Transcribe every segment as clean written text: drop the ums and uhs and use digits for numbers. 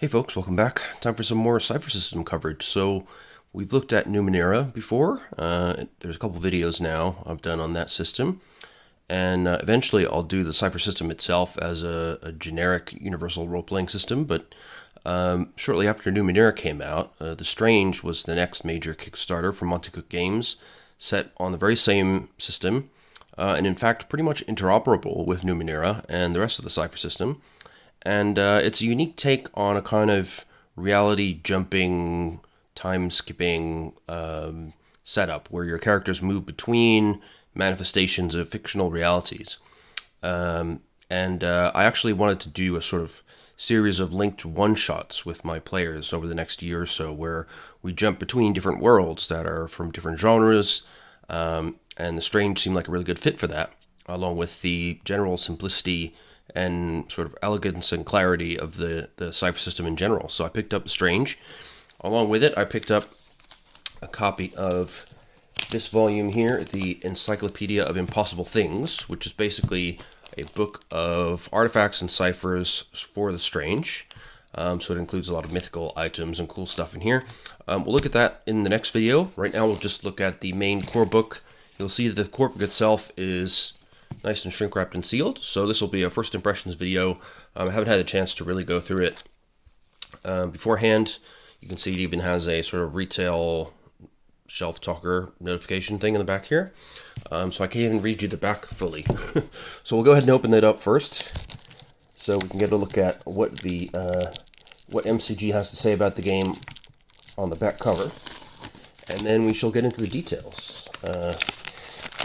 Hey folks, welcome back. Time for some more Cypher System coverage. So we've looked at Numenera before. There's a couple videos now I've done on that system. And eventually I'll do the Cypher System itself as a generic universal role-playing system. But shortly after Numenera came out, The Strange was the next major Kickstarter from Monte Cook Games, set on the very same system. And in fact pretty much interoperable with Numenera and the rest of the Cypher System. And it's a unique take on a kind of reality jumping, time skipping setup where your characters move between manifestations of fictional realities. I actually wanted to do a sort of series of linked one-shots with my players over the next year or so where we jump between different worlds that are from different genres. And The Strange seemed like a really good fit for that, along with the general simplicity and sort of elegance and clarity of the Cypher system in general. So I picked up The Strange. Along with it, I picked up a copy of this volume here, the Encyclopedia of Impossible Things, which is basically a book of artifacts and ciphers for The Strange. So it includes a lot of mythical items and cool stuff in here. We'll look at that in the next video. Right now we'll just look at the main core book. You'll see that the core book itself is nice and shrink wrapped and sealed. So this will be a first impressions video. I haven't had a chance to really go through it beforehand. You can see it even has a sort of retail shelf talker notification thing in the back here. So I can't even read you the back fully. So we'll go ahead and open that up first, so we can get a look at what the what MCG has to say about the game on the back cover, and then we shall get into the details.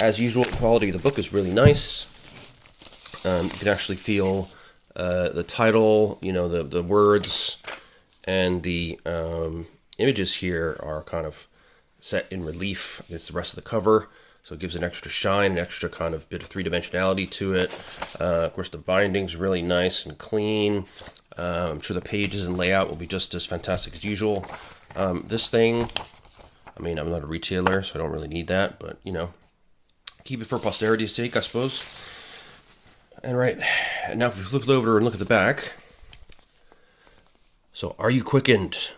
As usual, the quality of the book is really nice. You can actually feel the title, you know, the words, and the images here are kind of set in relief against the rest of the cover, so it gives an extra shine, an extra kind of bit of three-dimensionality to it. Of course, the binding's really nice and clean. I'm sure the pages and layout will be just as fantastic as usual. This thing, I mean, I'm not a retailer, so I don't really need that, but, you know, keep it for posterity's sake, I suppose. And right, and now if we flip it over and look at the back. So, are you quickened?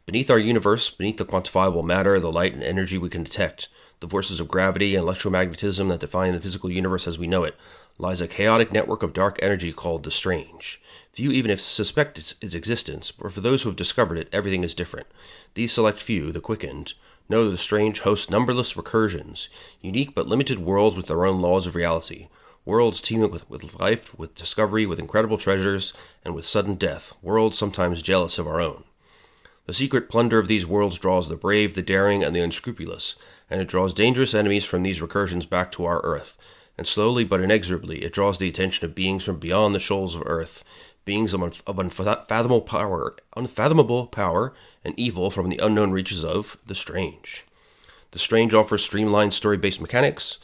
Beneath our universe, beneath the quantifiable matter, the light and energy we can detect, the forces of gravity and electromagnetism that define the physical universe as we know it, lies a chaotic network of dark energy called the Strange. Few even suspect its existence, but for those who have discovered it, everything is different. These select few, the quickened, know that the Strange hosts numberless recursions, unique but limited worlds with their own laws of reality, worlds teeming with life, with discovery, with incredible treasures, and with sudden death, worlds sometimes jealous of our own. The secret plunder of these worlds draws the brave, the daring, and the unscrupulous, and it draws dangerous enemies from these recursions back to our Earth, and slowly but inexorably it draws the attention of beings from beyond the shoals of Earth, beings of unfathomable power, and evil from the unknown reaches of the Strange. The Strange offers streamlined story-based mechanics,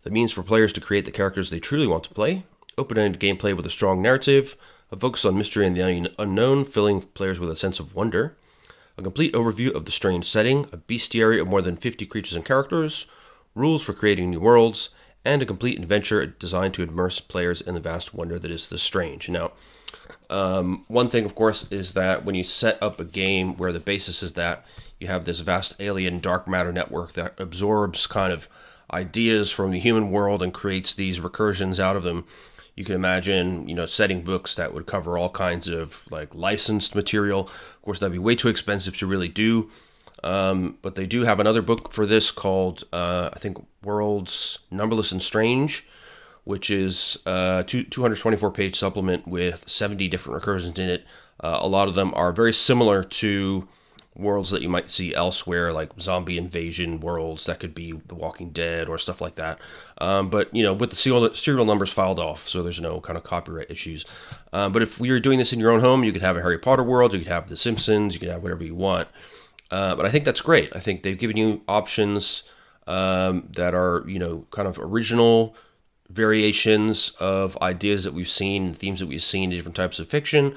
the means for players to create the characters they truly want to play, open-ended gameplay with a strong narrative, a focus on mystery and the unknown, filling players with a sense of wonder, a complete overview of the Strange setting, a bestiary of more than 50 creatures and characters, rules for creating new worlds, and a complete adventure designed to immerse players in the vast wonder that is the Strange. Now, one thing, of course, is that when you set up a game where the basis is that you have this vast alien dark matter network that absorbs kind of ideas from the human world and creates these recursions out of them, you can imagine, you know, setting books that would cover all kinds of like licensed material. Of course, that'd be way too expensive to really do. But they do have another book for this called, I think, Worlds Numberless and Strange, which is a 224-page supplement with 70 different recursions in it. A lot of them are very similar to worlds that you might see elsewhere, like zombie invasion worlds that could be The Walking Dead or stuff like that. But, you know, with the serial numbers filed off, so there's no kind of copyright issues. But if we were doing this in your own home, you could have a Harry Potter world, you could have The Simpsons, you could have whatever you want. But I think that's great. I think they've given you options that are, you know, kind of original variations of ideas that we've seen, themes that we've seen in different types of fiction.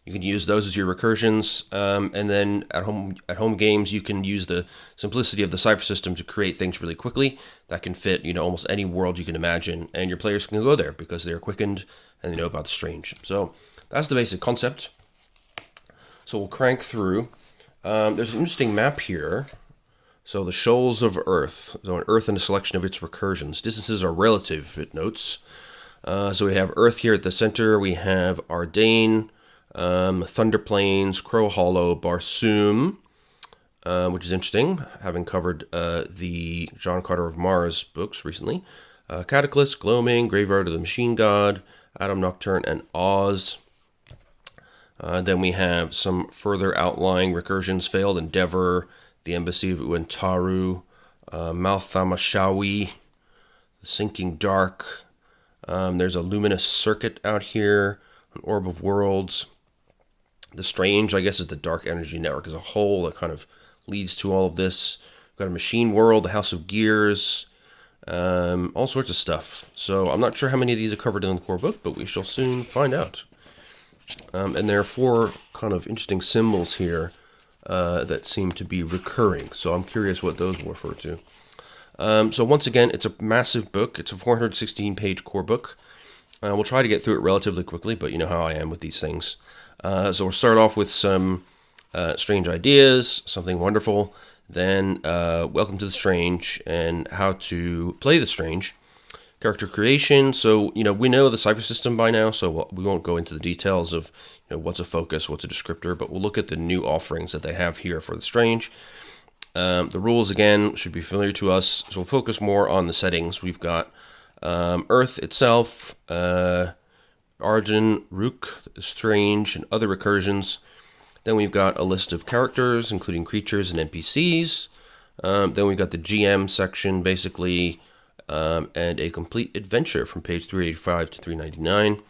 You can use those as your recursions, and then at home games, you can use the simplicity of the Cypher system to create things really quickly that can fit, you know, almost any world you can imagine, and your players can go there because they're quickened and they know about the Strange. So that's the basic concept. So we'll crank through. There's an interesting map here. So the shoals of Earth. So an Earth and a selection of its recursions. Distances are relative, it notes. So we have Earth here at the center. We have Ardane, Thunder Plains, Crow Hollow, Barsoom, which is interesting, having covered the John Carter of Mars books recently. Cataclysm, Gloaming, Graveyard of the Machine God, Adam Nocturne, and Oz. Then we have some further outlying recursions: Failed Endeavor, the Embassy of Uentaru, Malthamashawi, the Sinking Dark. There's a luminous circuit out here, an orb of worlds. The Strange, I guess, is the dark energy network as a whole that kind of leads to all of this. We've got a machine world, the House of Gears, all sorts of stuff. So I'm not sure how many of these are covered in the core book, but we shall soon find out. And there are 4 kind of interesting symbols here that seem to be recurring. So I'm curious what those will refer to. So once again, it's a massive book. It's a 416-page core book. We'll try to get through it relatively quickly, but you know how I am with these things. So we'll start off with some strange ideas, something wonderful. Then welcome to the strange and how to play the strange. Character creation. So, we know the Cypher system by now, so we won't go into the details of what's a focus, what's a descriptor, but we'll look at the new offerings that they have here for the strange. The rules, again, should be familiar to us, so we'll focus more on the settings. We've got Earth itself, Origin, Rook, Strange, and other recursions. Then we've got a list of characters, including creatures and NPCs. Then we've got the GM section, basically, and a complete adventure from page 385 to 399.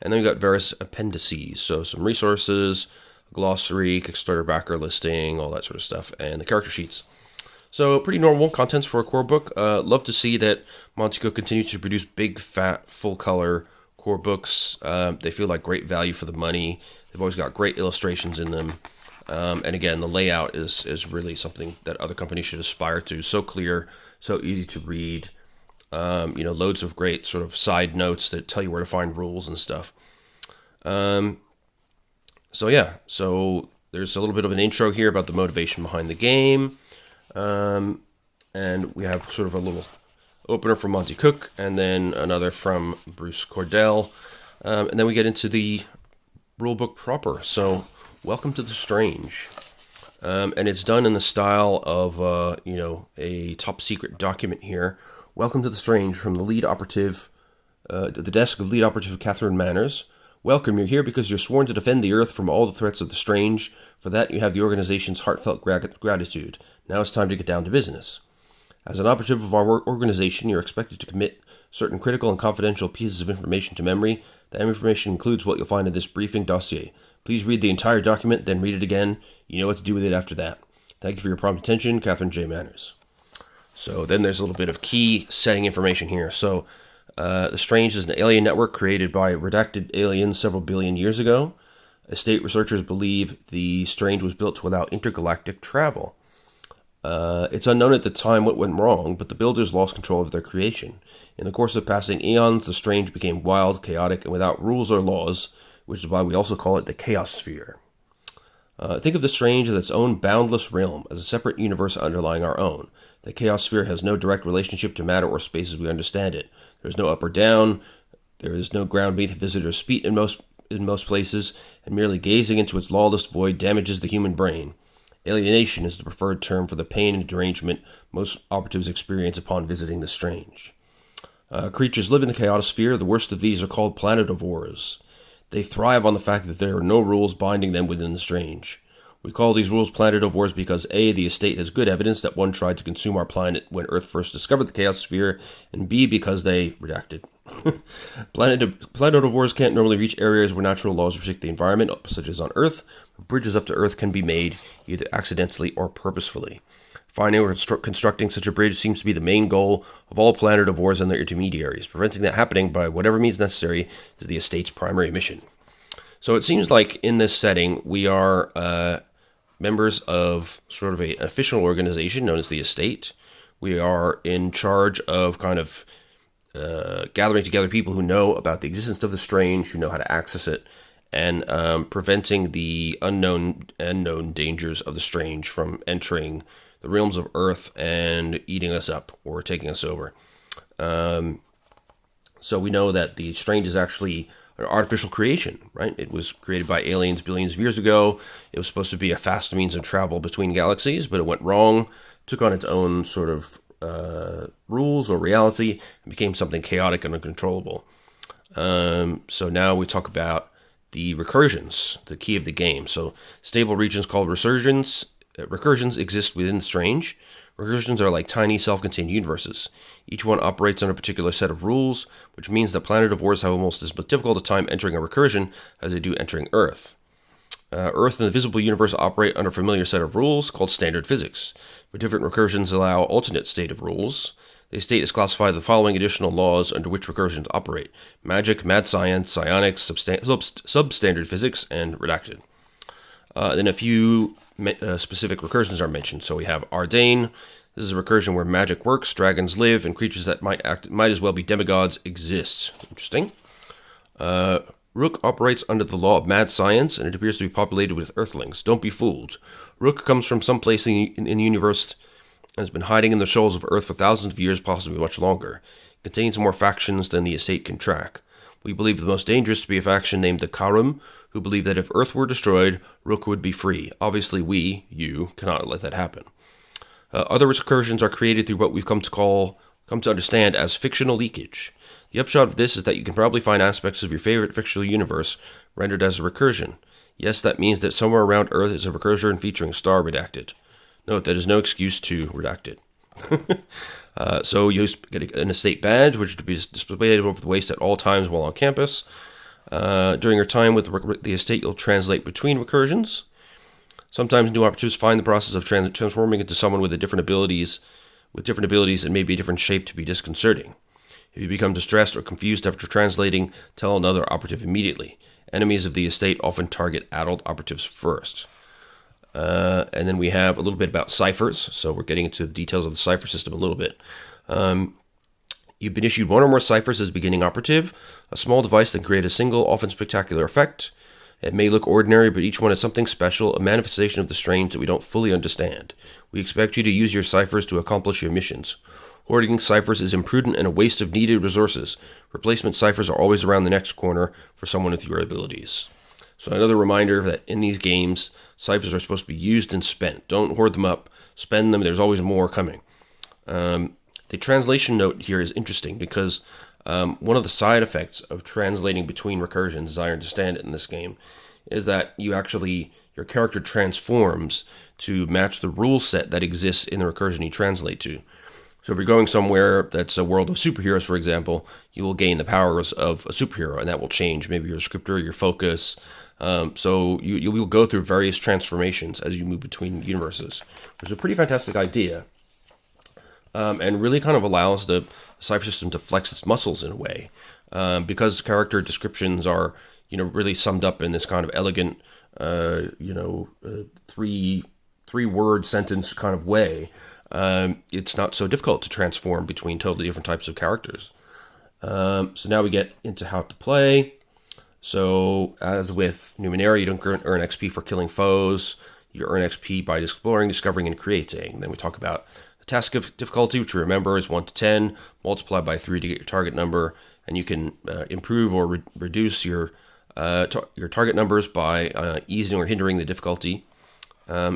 And then we've got various appendices, so some resources, glossary, Kickstarter backer listing, all that sort of stuff, and the character sheets. So pretty normal contents for a core book. Love to see that Monte Cook continues to produce big, fat, full-color core books. They feel like great value for the money. They've always got great illustrations in them. And again, the layout is really something that other companies should aspire to. So clear, so easy to read. Loads of great sort of side notes that tell you where to find rules and stuff. So there's a little bit of an intro here about the motivation behind the game. And we have sort of a little opener from Monte Cook, and then another from Bruce Cordell. And then we get into the rulebook proper. So welcome to the strange. And it's done in the style of, a top secret document here. Welcome to the strange from the lead operative, the desk of lead operative Catherine Manners. Welcome, you're here because you're sworn to defend the Earth from all the threats of the strange. For that, you have the organization's heartfelt gratitude. Now it's time to get down to business. As an operative of our organization, you're expected to commit certain critical and confidential pieces of information to memory. That information includes what you'll find in this briefing dossier. Please read the entire document, then read it again. You know what to do with it after that. Thank you for your prompt attention, Catherine J. Manners. So then there's a little bit of key setting information here. So the Strange is an alien network created by redacted aliens several billion years ago. Estate researchers believe the Strange was built to allow intergalactic travel. It's unknown at the time what went wrong, but the builders lost control of their creation. In the course of passing eons, the Strange became wild, chaotic, and without rules or laws, which is why we also call it the Chaos Sphere. Think of the Strange as its own boundless realm, as a separate universe underlying our own. The Chaos Sphere has no direct relationship to matter or space as we understand it. There is no up or down. There is no ground beneath visitors' feet in most places, and merely gazing into its lawless void damages the human brain. Alienation is the preferred term for the pain and derangement most operatives experience upon visiting the Strange. Creatures live in the Chaotosphere. The worst of these are called planetovores. They thrive on the fact that there are no rules binding them within the Strange. We call these rules planetovores because A, the estate has good evidence that one tried to consume our planet when Earth first discovered the Chaos Sphere, and B, because they redacted. Planetovores can't normally reach areas where natural laws restrict the environment, such as on Earth. Bridges up to Earth can be made either accidentally or purposefully. Finding or constructing such a bridge seems to be the main goal of all planetovores and their intermediaries. Preventing that happening by whatever means necessary is the estate's primary mission. So it seems like in this setting, we are members of sort of an official organization known as the estate. We are in charge of kind of gathering together people who know about the existence of the Strange, who know how to access it, and preventing the unknown and known dangers of the strange from entering the realms of Earth and eating us up or taking us over. So we know that the strange is actually an artificial creation, right? It was created by aliens billions of years ago. It was supposed to be a fast means of travel between galaxies, but it went wrong, took on its own sort of rules or reality, and became something chaotic and uncontrollable. So now we talk about the recursions, the key of the game. So stable regions called recursions exist within the strange. Recursions are like tiny self-contained universes. Each one operates on a particular set of rules, which means that Planet of Wars have almost as difficult a time entering a recursion as they do entering Earth. Earth and the visible universe operate under a familiar set of rules called standard physics, but different recursions allow alternate state of rules. The state is classified the following additional laws under which recursions operate: magic, mad science, psionics, substandard physics, and redacted. Then a few specific recursions are mentioned. So we have Ardain. This is a recursion where magic works, dragons live, and creatures that might as well be demigods exist. Interesting. Rook operates under the law of mad science, and it appears to be populated with Earthlings. Don't be fooled. Rook comes from some place in the universe and has been hiding in the shoals of Earth for thousands of years, possibly much longer. It contains more factions than the estate can track. We believe the most dangerous to be a faction named the Karum, who believe that if Earth were destroyed, Rook would be free. Obviously you, cannot let that happen. Other recursions are created through what we've come to understand as fictional leakage. The upshot of this is that you can probably find aspects of your favorite fictional universe rendered as a recursion. Yes, that means that somewhere around Earth is a recursion featuring a star redacted. Note, that is no excuse to redact it. So you get an estate badge, which is to be displayed over the waist at all times while on campus. During your time with the estate, you'll translate between recursions. Sometimes new operatives find the process of transforming into someone with different abilities that may be a different shape to be disconcerting. If you become distressed or confused after translating, tell another operative immediately. Enemies of the estate often target adult operatives first. And then we have a little bit about ciphers. So we're getting into the details of the cipher system a little bit. You've been issued one or more ciphers as beginning operative, a small device that can create a single, often spectacular effect. It may look ordinary, but each one is something special, a manifestation of the strange that we don't fully understand. We expect you to use your ciphers to accomplish your missions. Hoarding ciphers is imprudent and a waste of needed resources. Replacement ciphers are always around the next corner for someone with your abilities. So another reminder that in these games, ciphers are supposed to be used and spent. Don't hoard them up. Spend them. There's always more coming. The translation note here is interesting because one of the side effects of translating between recursions, as I understand it in this game, is that your character transforms to match the rule set that exists in the recursion you translate to. So if you're going somewhere that's a world of superheroes, for example, you will gain the powers of a superhero, and that will change maybe your descriptor, your focus. So you will go through various transformations as you move between universes, which is a pretty fantastic idea. And really kind of allows the Cypher system to flex its muscles in a way, because character descriptions are, really summed up in this kind of elegant, three-word sentence kind of way. It's not so difficult to transform between totally different types of characters. So now we get into how to play. So as with Numenera, you don't earn XP for killing foes. You earn XP by exploring, discovering, and creating. Then we talk about the task of difficulty, which you remember is 1 to 10, multiplied by 3 to get your target number, and you can improve or reduce your target numbers by easing or hindering the difficulty.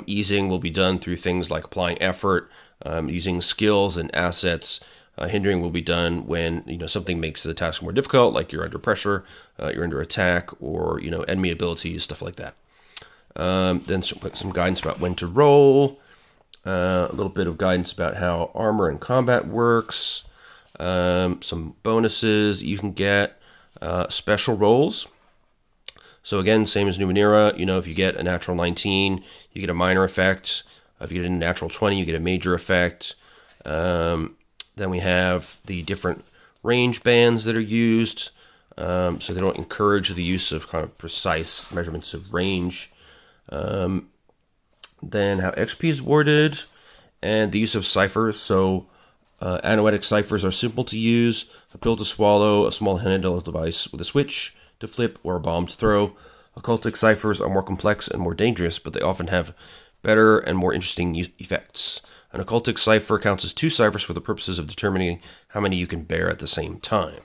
Easing will be done through things like applying effort, using skills and assets. Hindering will be done when something makes the task more difficult, like you're under pressure, you're under attack, or enemy abilities, stuff like that. Then some guidance about when to roll. A little bit of guidance about how armor and combat works. Some bonuses you can get. Special rolls. So again, same as Numenera, if you get a natural 19, you get a minor effect. If you get a natural 20, you get a major effect. Then we have the different range bands that are used. So they don't encourage the use of kind of precise measurements of range. Then how XP is awarded, and the use of ciphers. So anoetic ciphers are simple to use. A pill to swallow, a small handheld device with a switch to flip, or a bomb to throw. Occultic ciphers are more complex and more dangerous, but they often have better and more interesting effects. An occultic cipher counts as 2 ciphers for the purposes of determining how many you can bear at the same time.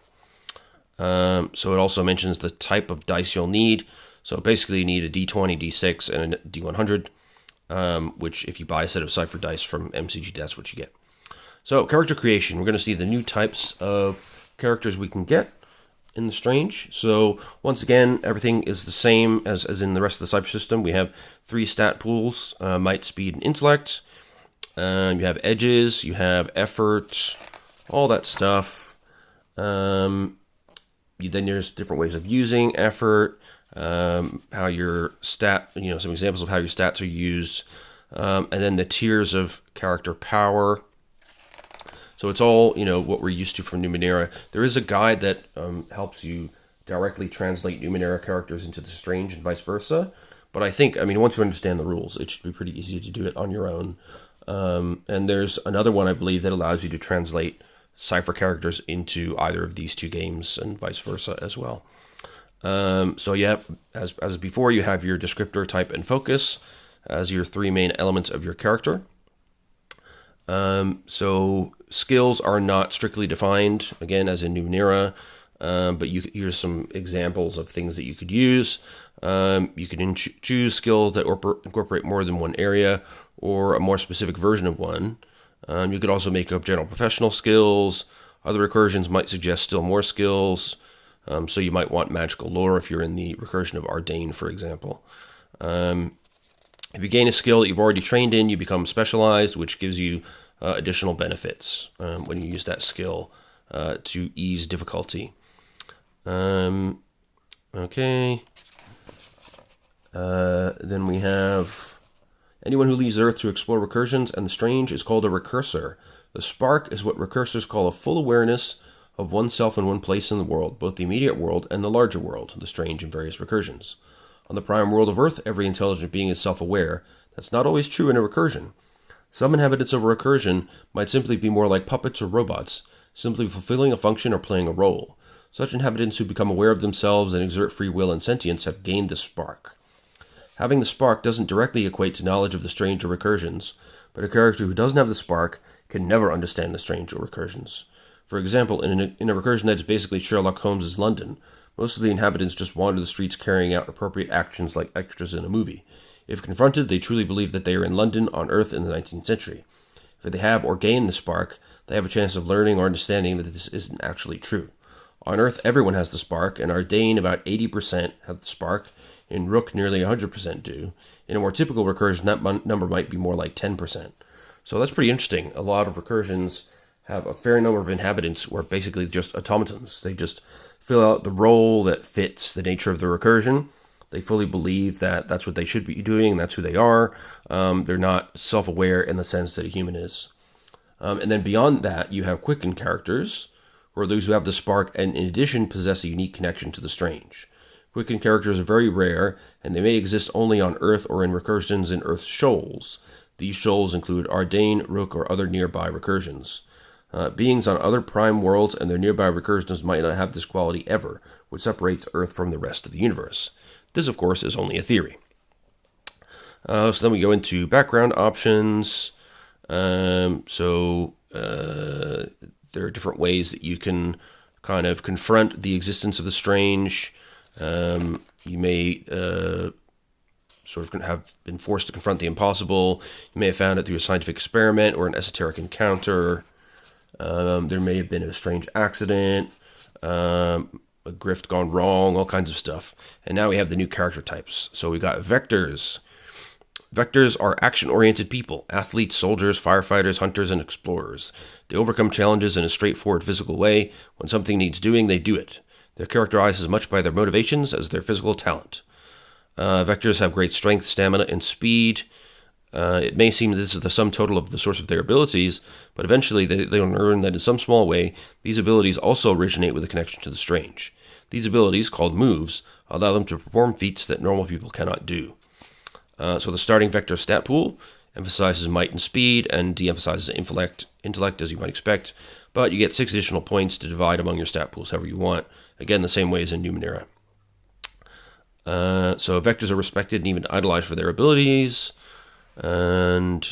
So it also mentions the type of dice you'll need. So basically you need a D20, D6, and a D100, which if you buy a set of cipher dice from MCG, that's what you get. So character creation, we're going to see the new types of characters we can get in the Strange. So once again, everything is the same as in the rest of the Cypher system. We have 3 stat pools, might, speed, and intellect. You have edges, you have effort, all that stuff. Then there's different ways of using effort, how your some examples of how your stats are used, and then the tiers of character power. So it's all, what we're used to from Numenera. There is a guide that helps you directly translate Numenera characters into the Strange and vice versa. But I think, once you understand the rules, it should be pretty easy to do it on your own. And there's another one, I believe, that allows you to translate Cypher characters into either of these 2 games and vice versa as well. So yeah, as before, you have your descriptor, type, and focus as your 3 main elements of your character. So skills are not strictly defined, again, as in Numenera, but here's some examples of things that you could use. You can choose skills that incorporate more than one area or a more specific version of one. You could also make up general professional skills. Other recursions might suggest still more skills. So you might want magical lore if you're in the recursion of Ardain, for example. If you gain a skill that you've already trained in, you become specialized, which gives you additional benefits when you use that skill to ease difficulty. Okay. Then we have anyone who leaves Earth to explore recursions and the Strange is called a recursor. The spark is what recursors call a full awareness of oneself in one place in the world, both the immediate world and the larger world, the Strange and various recursions. On the prime world of Earth, every intelligent being is self-aware. That's not always true in a recursion. Some inhabitants of a recursion might simply be more like puppets or robots, simply fulfilling a function or playing a role. Such inhabitants who become aware of themselves and exert free will and sentience have gained the spark. Having the spark doesn't directly equate to knowledge of the Strange or recursions, but a character who doesn't have the spark can never understand the Strange or recursions. For example, in a recursion that is basically Sherlock Holmes' London, most of the inhabitants just wander the streets carrying out appropriate actions like extras in a movie. If confronted, they truly believe that they are in London on Earth in the 19th century. If they have or gain the spark, they have a chance of learning or understanding that this isn't actually true. On Earth, everyone has the spark, and Ardain about 80% have the spark. In Rook, nearly 100% do. In a more typical recursion, that number might be more like 10%. So that's pretty interesting. A lot of recursions have a fair number of inhabitants who are basically just automatons. They just fill out the role that fits the nature of the recursion. They fully believe that that's what they should be doing, and that's who they are. They're not self-aware in the sense that a human is. And then beyond that, you have quickened characters, who are those who have the spark and in addition possess a unique connection to the Strange. Quickened characters are very rare, and they may exist only on Earth or in recursions in Earth's shoals. These shoals include Ardain, Rook, or other nearby recursions. Beings on other prime worlds and their nearby recursions might not have this quality ever, which separates Earth from the rest of the universe. This, of course, is only a theory. So then we go into background options. There are different ways that you can kind of confront the existence of the Strange. You may sort of have been forced to confront the impossible. You may have found it through a scientific experiment or an esoteric encounter. There may have been a strange accident, a grift gone wrong, all kinds of stuff. And now we have the new character types. So we got vectors. Vectors are action-oriented people, athletes, soldiers, firefighters, hunters, and explorers. They overcome challenges in a straightforward physical way. When something needs doing, they do it. They're characterized as much by their motivations as their physical talent. Vectors have great strength, stamina, and speed. It may seem that this is the sum total of the source of their abilities, but eventually they learn that in some small way, these abilities also originate with a connection to the Strange. These abilities, called moves, allow them to perform feats that normal people cannot do. So the starting vector stat pool emphasizes might and speed, and de-emphasizes intellect, as you might expect, but you get 6 additional points to divide among your stat pools however you want. Again, the same way as in Numenera. So vectors are respected and even idolized for their abilities. And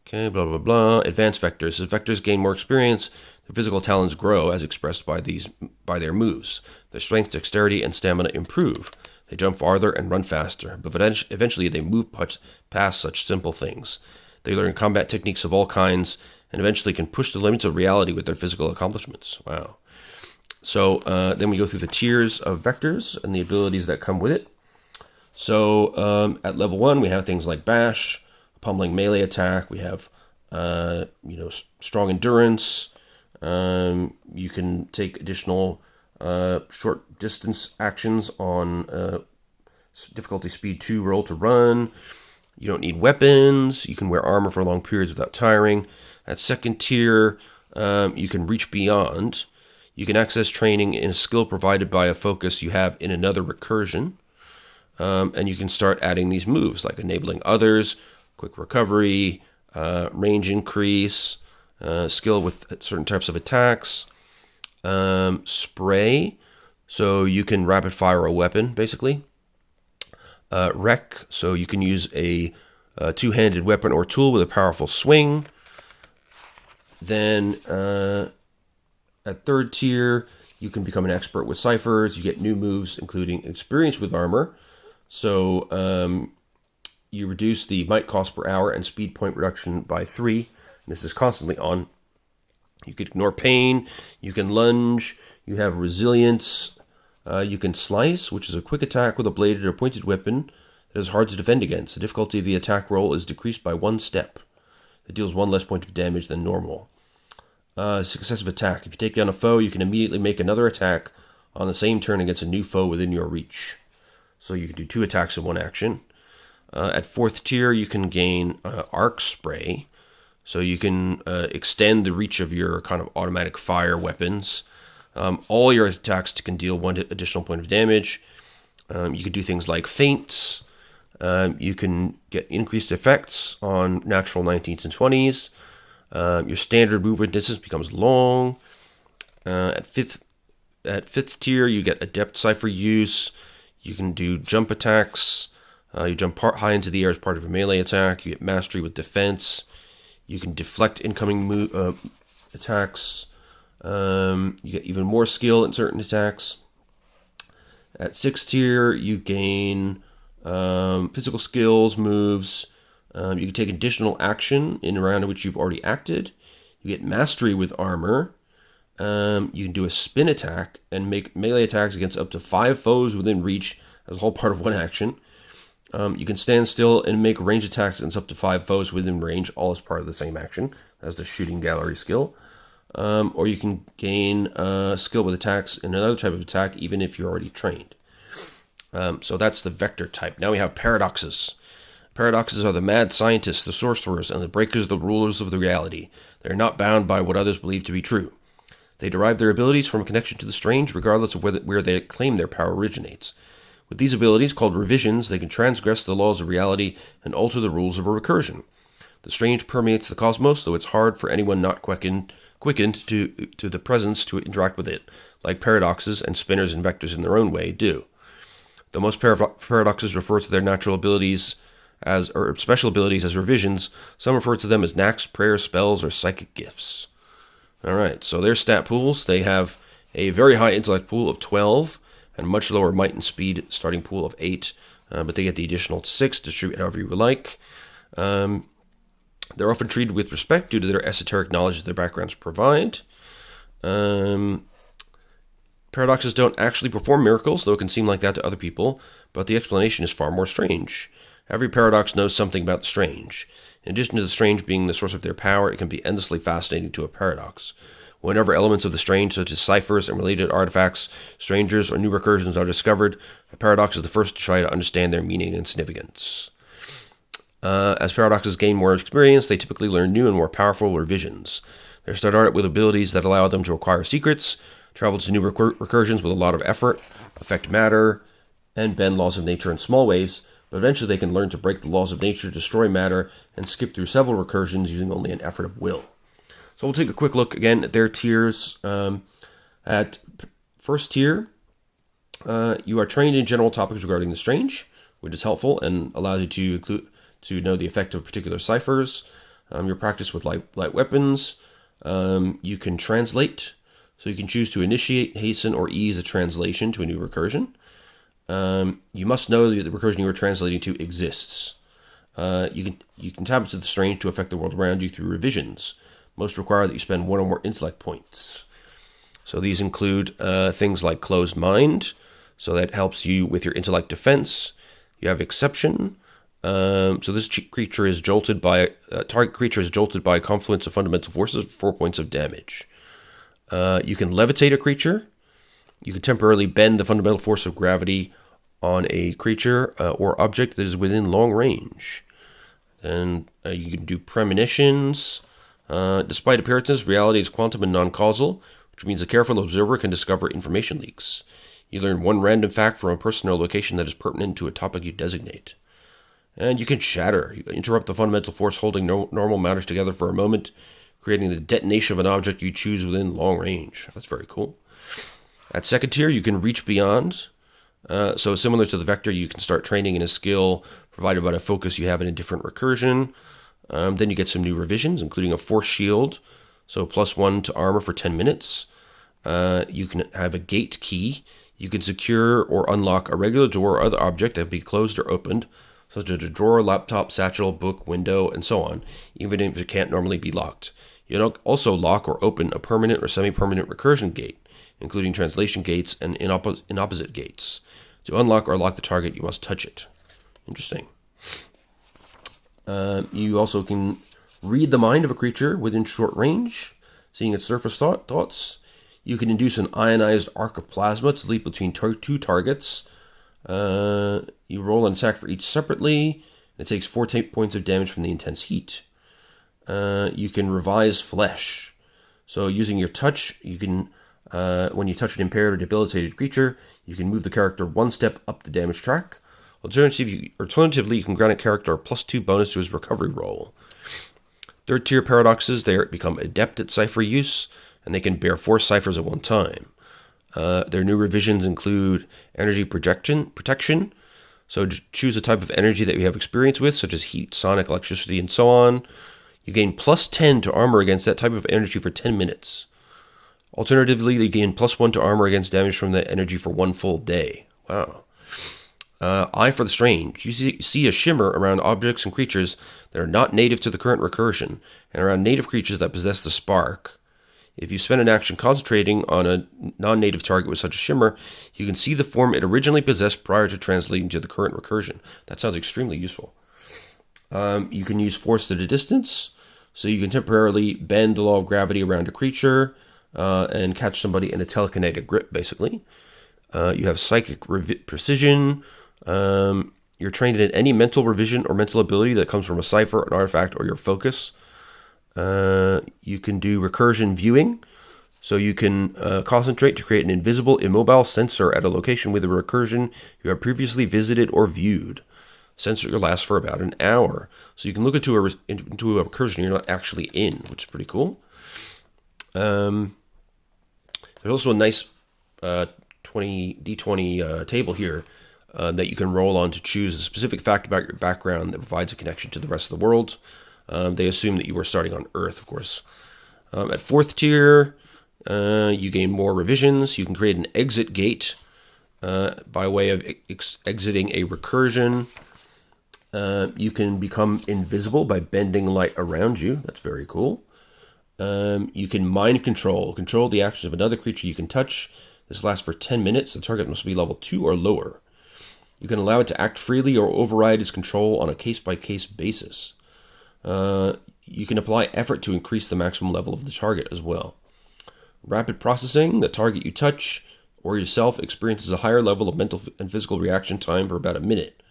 okay, blah blah blah. Advanced vectors. As vectors gain more experience, their physical talents grow as expressed by their moves. Their strength, dexterity, and stamina improve. They jump farther and run faster, but eventually they move past such simple things. They learn combat techniques of all kinds and eventually can push the limits of reality with their physical accomplishments. Wow. So then we go through the tiers of vectors and the abilities that come with it. So at level 1, we have things like Bash, pummeling melee attack. We have strong endurance. You can take additional short distance actions on difficulty speed 2 roll to run. You don't need weapons. You can wear armor for long periods without tiring. At second tier, you can reach beyond. You can access training in a skill provided by a focus you have in another recursion. And you can start adding these moves like enabling others, quick recovery, range increase, skill with certain types of attacks, spray, so you can rapid fire a weapon basically. Wreck, so you can use a two-handed weapon or tool with a powerful swing. Then at third tier, you can become an expert with ciphers. You get new moves, including experience with armor. So you reduce the might cost per hour and speed point reduction by 3. And this is constantly on. You can ignore pain. You can lunge. You have resilience. You can slice, which is a quick attack with a bladed or pointed weapon that is hard to defend against. The difficulty of the attack roll is decreased by 1 step. It deals 1 less point of damage than normal. Successive attack. If you take down a foe, you can immediately make another attack on the same turn against a new foe within your reach. So you can do 2 attacks in 1 action. At 4th tier, you can gain arc spray. So you can extend the reach of your kind of automatic fire weapons. All your attacks can deal 1 additional point of damage. You can do things like feints. You can get increased effects on natural 19s and 20s. Your standard movement distance becomes long. At fifth tier, you get adept cipher use. You can do jump attacks. You jump high into the air as part of a melee attack. You get mastery with defense. You can deflect incoming attacks. You get even more skill in certain attacks. At 6th tier, you gain physical skills, moves. You can take additional action in a round in which you've already acted. You get mastery with armor. You can do a spin attack and make melee attacks against up to 5 foes within reach as a whole part of 1 action. You can stand still and make range attacks against up to 5 foes within range, all as part of the same action as the shooting gallery skill. Or you can gain skill with attacks in another type of attack, even if you're already trained. So that's the vector type. Now we have paradoxes. Paradoxes are the mad scientists, the sorcerers, and the breakers, the rulers of the reality. They are not bound by what others believe to be true. They derive their abilities from a connection to the strange, regardless of where they claim their power originates. With these abilities, called revisions, they can transgress the laws of reality and alter the rules of a recursion. The strange permeates the cosmos, though it's hard for anyone not quickened to the presence to interact with it, like paradoxes and spinners and vectors in their own way do. Though most paradoxes refer to their natural abilities or special abilities as revisions, some refer to them as knacks, prayers, spells, or psychic gifts. Alright, so their stat pools. They have a very high intellect pool of 12 and much lower might and speed starting pool of 8, but they get the additional 6, distribute however you would like. They're often treated with respect due to their esoteric knowledge that their backgrounds provide. Paradoxes don't actually perform miracles, though it can seem like that to other people, but the explanation is far more strange. Every paradox knows something about the strange. In addition to the strange being the source of their power, it can be endlessly fascinating to a paradox. Whenever elements of the strange, such as ciphers and related artifacts, strangers, or new recursions are discovered, a paradox is the first to try to understand their meaning and significance. As paradoxes gain more experience, they typically learn new and more powerful revisions. They start out with abilities that allow them to acquire secrets, travel to new recursions with a lot of effort, affect matter, and bend laws of nature in small ways, but eventually they can learn to break the laws of nature, destroy matter, and skip through several recursions using only an effort of will. So we'll take a quick look again at their tiers. At first tier, You are trained in general topics regarding the strange, which is helpful and allows you to know the effect of particular ciphers. Your practice with light weapons. You can translate, so you can choose to initiate, hasten, or ease a translation to a new recursion. You must know that the recursion you are translating to exists. You can tap into the strange to affect the world around you through revisions. Most require that you spend one or more intellect points. So these include things like closed mind, so that helps you with your intellect defense. You have exception. So this creature is jolted by target creature is jolted by a confluence of fundamental forces, 4 points of damage. You can levitate a creature. You can temporarily bend the fundamental force of gravity on a creature or object that is within long range. And you can do premonitions. Despite appearances, reality is quantum and non-causal, which means a careful observer can discover information leaks. You learn one random fact from a person or location that is pertinent to a topic you designate. And you can shatter. You can interrupt the fundamental force holding normal matters together for a moment, creating the detonation of an object you choose within long range. That's very cool. At second tier, you can reach beyond. So similar to the Vector, you can start training in a skill provided by a focus you have in a different recursion. Then you get some new revisions, including a force shield, so +1 to armor for 10 minutes. You can have a gate key. You can secure or unlock a regular door or other object that can be closed or opened, such as a drawer, laptop, satchel, book, window, and so on, even if it can't normally be locked. You can also lock or open a permanent or semi-permanent recursion gate, including translation gates and inopposite gates. To unlock or lock the target, you must touch it. Interesting. You also can read the mind of a creature within short range, seeing its surface thoughts. You can induce an ionized arc of plasma to leap between two targets. You roll an attack for each separately. It takes 4 points of damage from the intense heat. You can revise flesh. So using your touch, you can, when you touch an impaired or debilitated creature, you can move the character 1 step up the damage track. Alternatively, you can grant a character a +2 bonus to his recovery roll. Third tier paradoxes, they become adept at cipher use, and they can bear 4 ciphers at one time. Their new revisions include energy protection. So choose a type of energy that you have experience with, such as heat, sonic, electricity, and so on. You gain +10 to armor against that type of energy for 10 minutes. Alternatively, you gain +1 to armor against damage from that energy for 1 full day. Wow. Eye for the strange. You see a shimmer around objects and creatures that are not native to the current recursion, and around native creatures that possess the spark. If you spend an action concentrating on a non-native target with such a shimmer, you can see the form it originally possessed prior to translating to the current recursion. That sounds extremely useful. You can use force at a distance, so you can temporarily bend the law of gravity around a creature and catch somebody in a telekinetic grip, basically. You have psychic precision. You're trained in any mental revision or mental ability that comes from a cipher, an artifact, or your focus. You can do recursion viewing, so you can concentrate to create an invisible, immobile sensor at a location with a recursion you have previously visited or viewed. Sensor lasts for about an hour, so you can look into a recursion you're not actually in, which is pretty cool. There's also a nice D20 table here that you can roll on to choose a specific fact about your background that provides a connection to the rest of the world. They assume that you are starting on Earth, of course. At 4th tier, you gain more revisions. You can create an exit gate by way of exiting a recursion. You can become invisible by bending light around you. That's very cool. You can mind control the actions of another creature you can touch. This lasts for 10 minutes. The target must be level 2 or lower. You can allow it to act freely or override its control on a case-by-case basis. You can apply effort to increase the maximum level of the target as well. Rapid processing, the target you touch or yourself experiences a higher level of mental and physical reaction time for about a minute.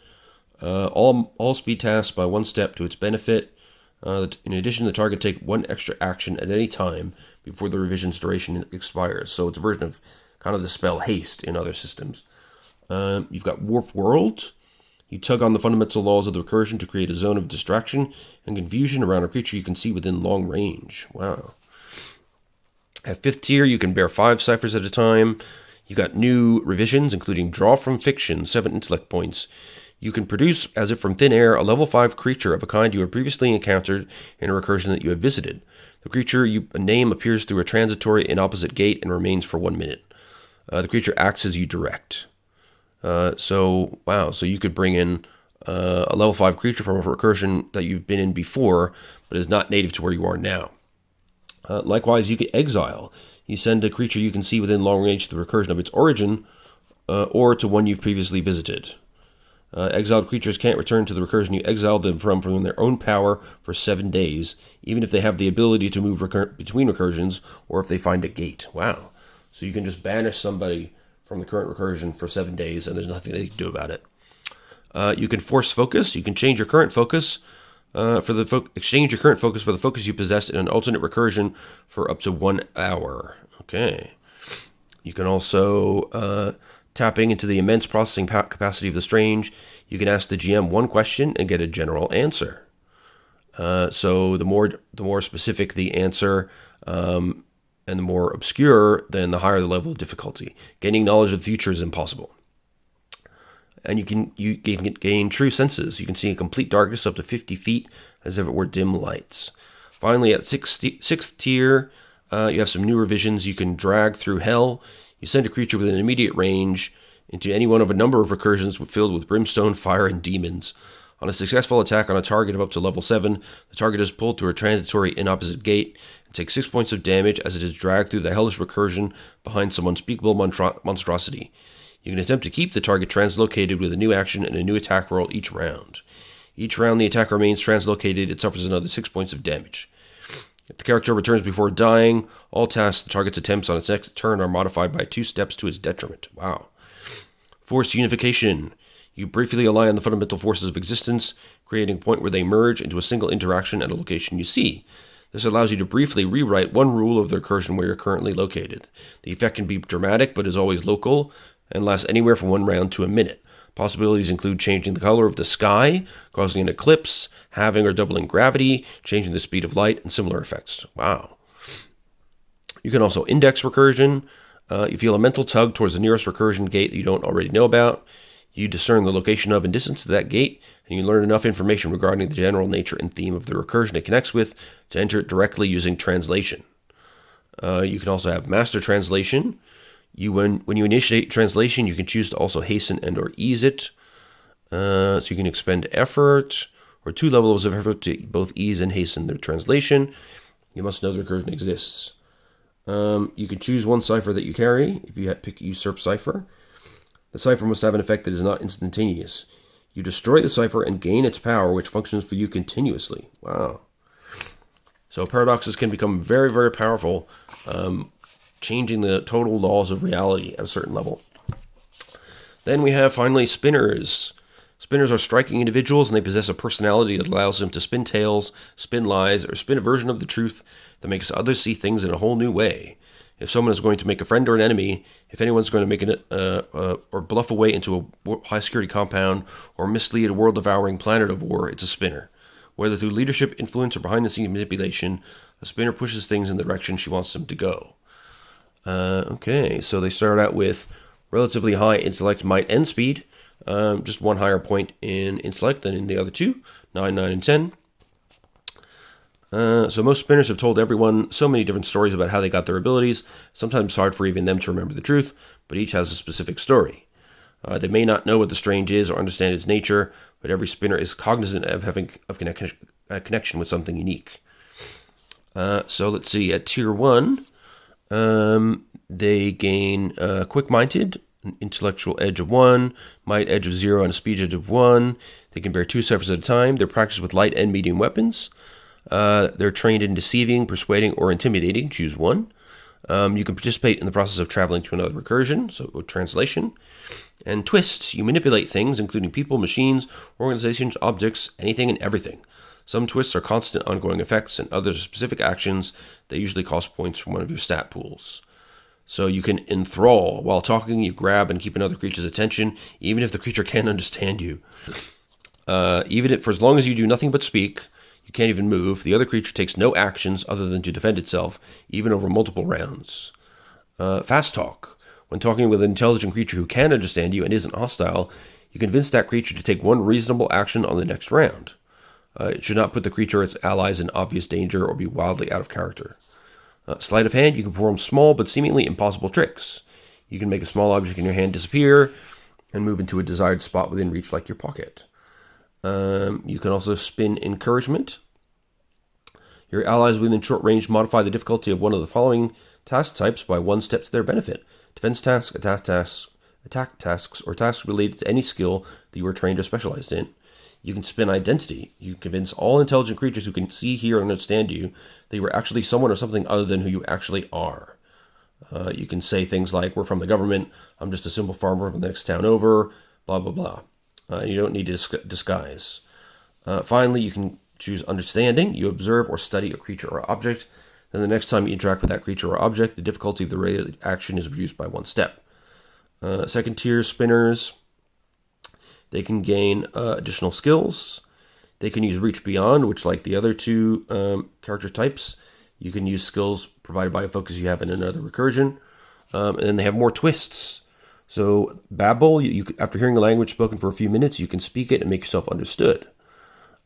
All speed tasks by 1 step to its benefit. In addition, the target take 1 extra action at any time before the revision's duration expires. So it's a version of kind of the spell haste in other systems. You've got Warp World. You tug on the fundamental laws of the recursion to create a zone of distraction and confusion around a creature you can see within long range. Wow. At 5th tier, you can bear 5 ciphers at a time. You got new revisions, including Draw from Fiction, 7 intellect points. You can produce, as if from thin air, a level 5 creature of a kind you had previously encountered in a recursion that you have visited. The creature you name appears through a transitory and opposite gate and remains for 1 minute. The creature acts as you direct. So you could bring in a level 5 creature from a recursion that you've been in before, but is not native to where you are now. Likewise, you can exile. You send a creature you can see within long range to the recursion of its origin, or to one you've previously visited. Exiled creatures can't return to the recursion you exiled them from their own power for 7 days, even if they have the ability to move between recursions, or if they find a gate. Wow. So you can just banish somebody from the current recursion for 7 days, and there's nothing they can do about it. You can force focus. You can change your current focus exchange your current focus for the focus you possessed in an alternate recursion for up to 1 hour. Okay. You can also, tapping into the immense processing capacity of the strange, you can ask the GM one question and get a general answer. So the more specific the answer, and the more obscure, then the higher the level of difficulty. Gaining knowledge of the future is impossible. And you can gain true senses. You can see in complete darkness up to 50 feet as if it were dim lights. Finally, at sixth tier, you have some new revisions. You can drag through hell. You send a creature within immediate range into any one of a number of recursions filled with brimstone, fire, and demons. On a successful attack on a target of up to level 7, the target is pulled through a transitory inopposite gate and takes 6 points of damage as it is dragged through the hellish recursion behind some unspeakable monstrosity. You can attempt to keep the target translocated with a new action and a new attack roll each round. Each round the attack remains translocated, it suffers another 6 points of damage. If the character returns before dying, all tasks the target's attempts on its next turn are modified by 2 steps to its detriment. Wow. Forced unification. You briefly align on the fundamental forces of existence, creating a point where they merge into a single interaction at a location you see. This allows you to briefly rewrite one rule of the recursion where you're currently located. The effect can be dramatic, but is always local, and lasts anywhere from 1 round to a minute. Possibilities include changing the color of the sky, causing an eclipse, halving or doubling gravity, changing the speed of light, and similar effects. Wow. You can also index recursion. You feel a mental tug towards the nearest recursion gate that you don't already know about. You discern the location of and distance to that gate, and you learn enough information regarding the general nature and theme of the recursion it connects with to enter it directly using translation. You can also have master translation. When you initiate translation, you can choose to also hasten and or ease it. So you can expend effort or 2 levels of effort to both ease and hasten the translation. You must know the recursion exists. You can choose one cipher that you carry. If you pick usurp cipher, the cipher must have an effect that is not instantaneous. You destroy the cipher and gain its power, which functions for you continuously. Wow. So paradoxes can become very, very powerful, changing the total laws of reality at a certain level. Then we have, finally, spinners. Spinners are striking individuals, and they possess a personality that allows them to spin tales, spin lies, or spin a version of the truth that makes others see things in a whole new way. If someone is going to make a friend or an enemy, if anyone's going to make or bluff a way into a high-security compound, or mislead a world-devouring planet of war, it's a spinner. Whether through leadership, influence, or behind-the-scenes manipulation, a spinner pushes things in the direction she wants them to go. Okay, so they start out with relatively high intellect, might, and speed. Just 1 higher point in intellect than in the other 2, 9, 9, and 10. So most spinners have told everyone so many different stories about how they got their abilities. Sometimes hard for even them to remember the truth, but each has a specific story. They may not know what the strange is or understand its nature, but every spinner is cognizant of having a connection with something unique. So let's see, at tier 1, they gain quick-minded, an intellectual edge of 1, might edge of 0, and a speed edge of 1. They can bear 2 ciphers at a time. They're practiced with light and medium weapons. They're trained in deceiving, persuading, or intimidating. Choose 1. You can participate in the process of traveling to another recursion, so translation. And twists. You manipulate things, including people, machines, organizations, objects, anything and everything. Some twists are constant ongoing effects, and others are specific actions that usually cost points from one of your stat pools. So you can enthrall. While talking, you grab and keep another creature's attention, even if the creature can't understand you. Even if, for as long as you do nothing but speak, you can't even move, the other creature takes no actions other than to defend itself, even over multiple rounds. Fast talk. When talking with an intelligent creature who can understand you and isn't hostile, you convince that creature to take one reasonable action on the next round. It should not put the creature or its allies in obvious danger or be wildly out of character. Sleight of hand, you can perform small but seemingly impossible tricks. You can make a small object in your hand disappear and move into a desired spot within reach like your pocket. You can also spin encouragement. Your allies within short range modify the difficulty of one of the following task types by one step to their benefit. Defense tasks, attack tasks, or tasks related to any skill that you are trained or specialized in. You can spin identity. You convince all intelligent creatures who can see, hear, and understand you that you are actually someone or something other than who you actually are. You can say things like, we're from the government, I'm just a simple farmer from the next town over, blah, blah, blah. You don't need to disguise. Finally, you can choose understanding. You observe or study a creature or object. Then the next time you interact with that creature or object, the difficulty of the related action is reduced by one step. Second tier spinners, they can gain additional skills. They can use reach beyond, which like the other two character types, you can use skills provided by a focus you have in another recursion. And then they have more twists. So babble, after hearing a language spoken for a few minutes, you can speak it and make yourself understood.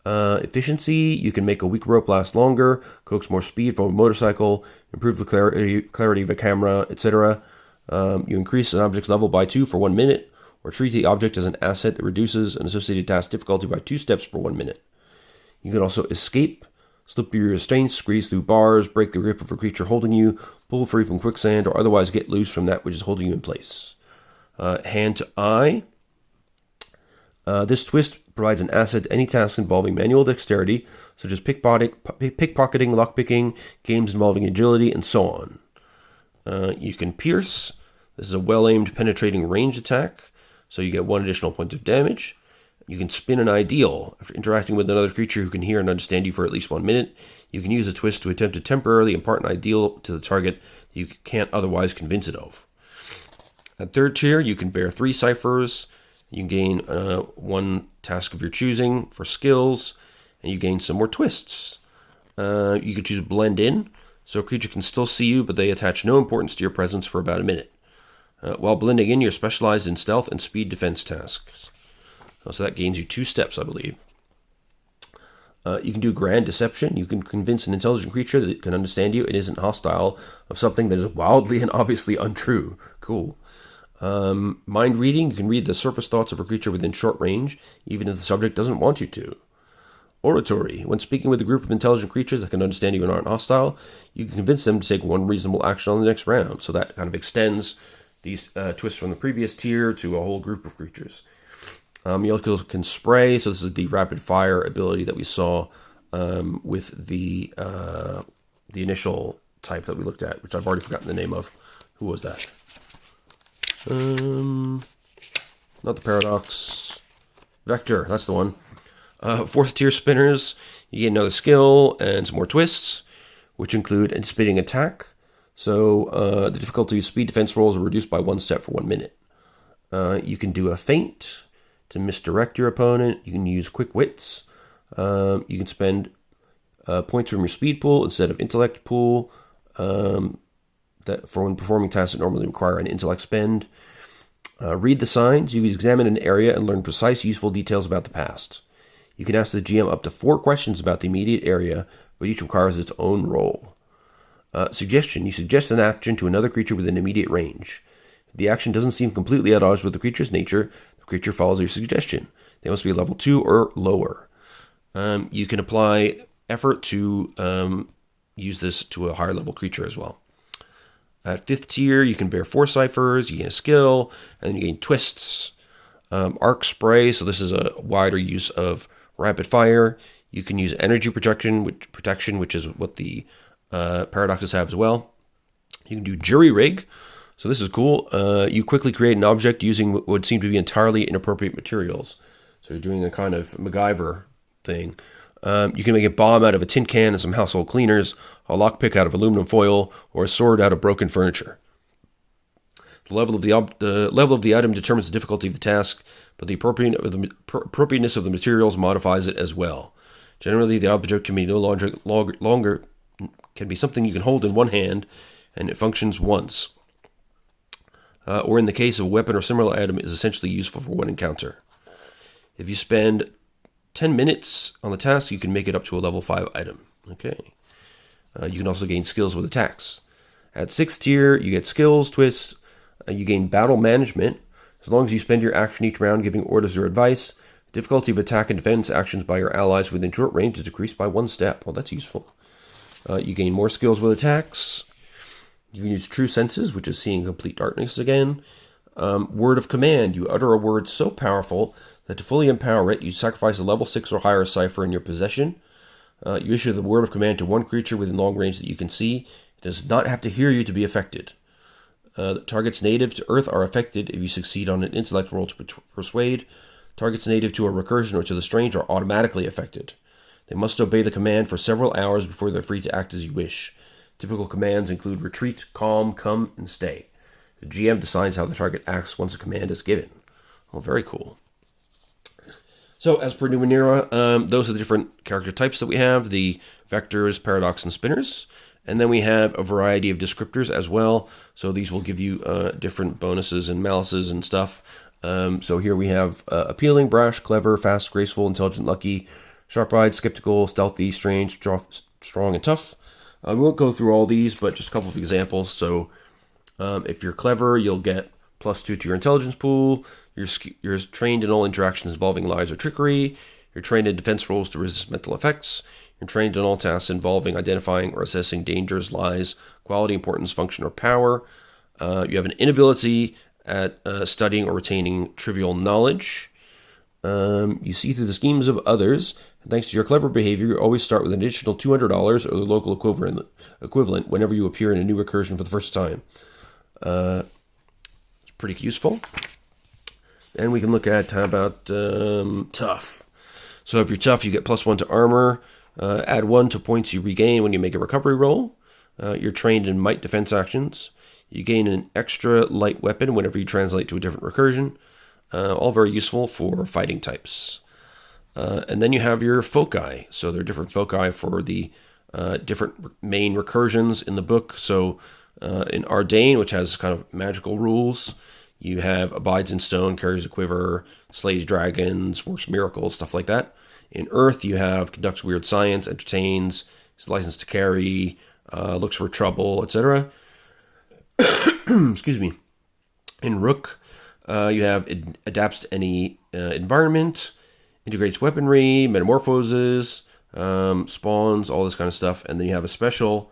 Efficiency, you can make a weak rope last longer, coax more speed from a motorcycle, improve the clarity of a camera, etc. You increase an object's level by 2 for 1 minute, or treat the object as an asset that reduces an associated task difficulty by 2 steps for 1 minute. You can also escape, slip through restraints, squeeze through bars, break the grip of a creature holding you, pull free from quicksand, or otherwise get loose from that which is holding you in place. Hand to eye. This twist provides an asset to any task involving manual dexterity, such as pickpocketing, lockpicking, games involving agility, and so on. You can pierce. This is a well-aimed, penetrating range attack, so you get 1 additional point of damage. You can spin an ideal. After interacting with another creature who can hear and understand you for at least 1 minute, you can use a twist to attempt to temporarily impart an ideal to the target that you can't otherwise convince it of. At third tier, you can bear 3 ciphers. You can gain 1 task of your choosing for skills, and you gain some more twists. You can choose blend in, so a creature can still see you, but they attach no importance to your presence for about a minute. While blending in, you're specialized in stealth and speed defense tasks. So that gains you 2 steps, I believe. You can do grand deception. You can convince an intelligent creature that can understand you and isn't hostile of something that is wildly and obviously untrue. Cool. Mind reading, you can read the surface thoughts of a creature within short range, even if the subject doesn't want you to. Oratory, when speaking with a group of intelligent creatures that can understand you and aren't hostile, you can convince them to take 1 reasonable action on the next round. So that kind of extends these twists from the previous tier to a whole group of creatures. You also can spray, so this is the rapid fire ability that we saw with the initial type that we looked at, which I've already forgotten the name of. Who was that? Not the paradox. Vector, that's the one. 4th tier spinners, you get another skill and some more twists, which include anticipating attack. So the difficulty of speed defense rolls are reduced by 1 step for 1 minute. You can do a feint to misdirect your opponent. You can use quick wits. You can spend points from your speed pool instead of intellect pool. That for when performing tasks that normally require an intellect spend. Read the signs. You examine an area and learn precise, useful details about the past. You can ask the GM up to 4 questions about the immediate area, but each requires its own roll. Suggestion. You suggest an action to another creature within immediate range. If the action doesn't seem completely at odds with the creature's nature, the creature follows your suggestion. They must be level 2 or lower. You can apply effort to use this to a higher level creature as well. At 5th tier, you can bear 4 ciphers, you gain a skill, and then you gain twists. Arc spray, so this is a wider use of rapid fire. You can use energy protection, which is what the paradoxes have as well. You can do jury rig, so this is cool. You quickly create an object using what would seem to be entirely inappropriate materials. So you're doing a kind of MacGyver thing. You can make a bomb out of a tin can and some household cleaners, a lockpick out of aluminum foil, or a sword out of broken furniture. The level of the item determines the difficulty of the task, but the appropriateness of the materials modifies it as well. Generally, the object can be longer can be something you can hold in one hand, and it functions once. or in the case of a weapon or similar item, is essentially useful for one encounter. If you spend 10 minutes on the task, you can make it up to a level 5 item. Okay. You can also gain skills with attacks. At 6th tier, you get skills, twists. You gain battle management. As long as you spend your action each round giving orders or advice, the difficulty of attack and defense actions by your allies within short range is decreased by 1 step. Well, that's useful. You gain more skills with attacks. You can use true senses, which is seeing complete darkness again. Word of command. You utter a word so powerful that to fully empower it, you sacrifice a level 6 or higher cipher in your possession. You issue the word of command to one creature within long range that you can see. It does not have to hear you to be affected. Targets native to Earth are affected if you succeed on an intellect roll to persuade. Targets native to a recursion or to the strange are automatically affected. They must obey the command for several hours before they're free to act as you wish. Typical commands include retreat, calm, come, and stay. The GM decides how the target acts once a command is given. Well, very cool. So, as per Numenera, those are the different character types that we have, the vectors, paradox, and spinners. And then we have a variety of descriptors as well. So these will give you different bonuses and malices and stuff. So here we have appealing, brash, clever, fast, graceful, intelligent, lucky, sharp-eyed, skeptical, stealthy, strange, strong, and tough. We won't go through all these, but just a couple of examples. So if you're clever, you'll get +2 to your intelligence pool. You're trained in all interactions involving lies or trickery. You're trained in defense rolls to resist mental effects. You're trained in all tasks involving identifying or assessing dangers, lies, quality, importance, function, or power. You have an inability at studying or retaining trivial knowledge. You see through the schemes of others. And thanks to your clever behavior, you always start with an additional $200 or the local equivalent whenever you appear in a new recursion for the first time. It's pretty useful. And we can look at how about tough. So if you're tough, you get +1 to armor. Add 1 to points you regain when you make a recovery roll. You're trained in might defense actions. You gain an extra light weapon whenever you translate to a different recursion. All very useful for fighting types. And then you have your foci. So there are different foci for the different main recursions in the book. So in Ardain, which has kind of magical rules, you have abides in stone, carries a quiver, slays dragons, works miracles, stuff like that. In Earth, you have conducts weird science, entertains, is licensed to carry, looks for trouble, etc. Excuse me. In Rook, you have adapts to any environment, integrates weaponry, metamorphoses, spawns, all this kind of stuff. And then you have a special,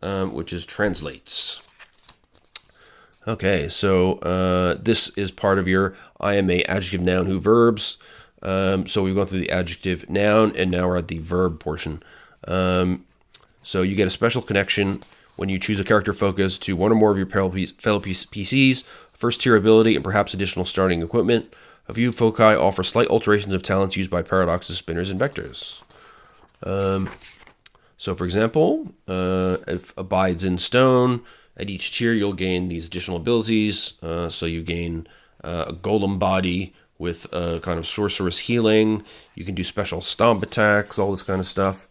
which is translates. Okay, so this is part of your I am a adjective, noun, who, verbs. So we've gone through the adjective, noun, and now we're at the verb portion. So you get a special connection when you choose a character focus to one or more of your fellow PCs, first tier ability, and perhaps additional starting equipment. A few foci offer slight alterations of talents used by paradoxes, spinners, and vectors. So for example, if abides in stone, at each tier you'll gain these additional abilities. So you gain a golem body with kind of sorceress healing. You can do special stomp attacks, all this kind of stuff.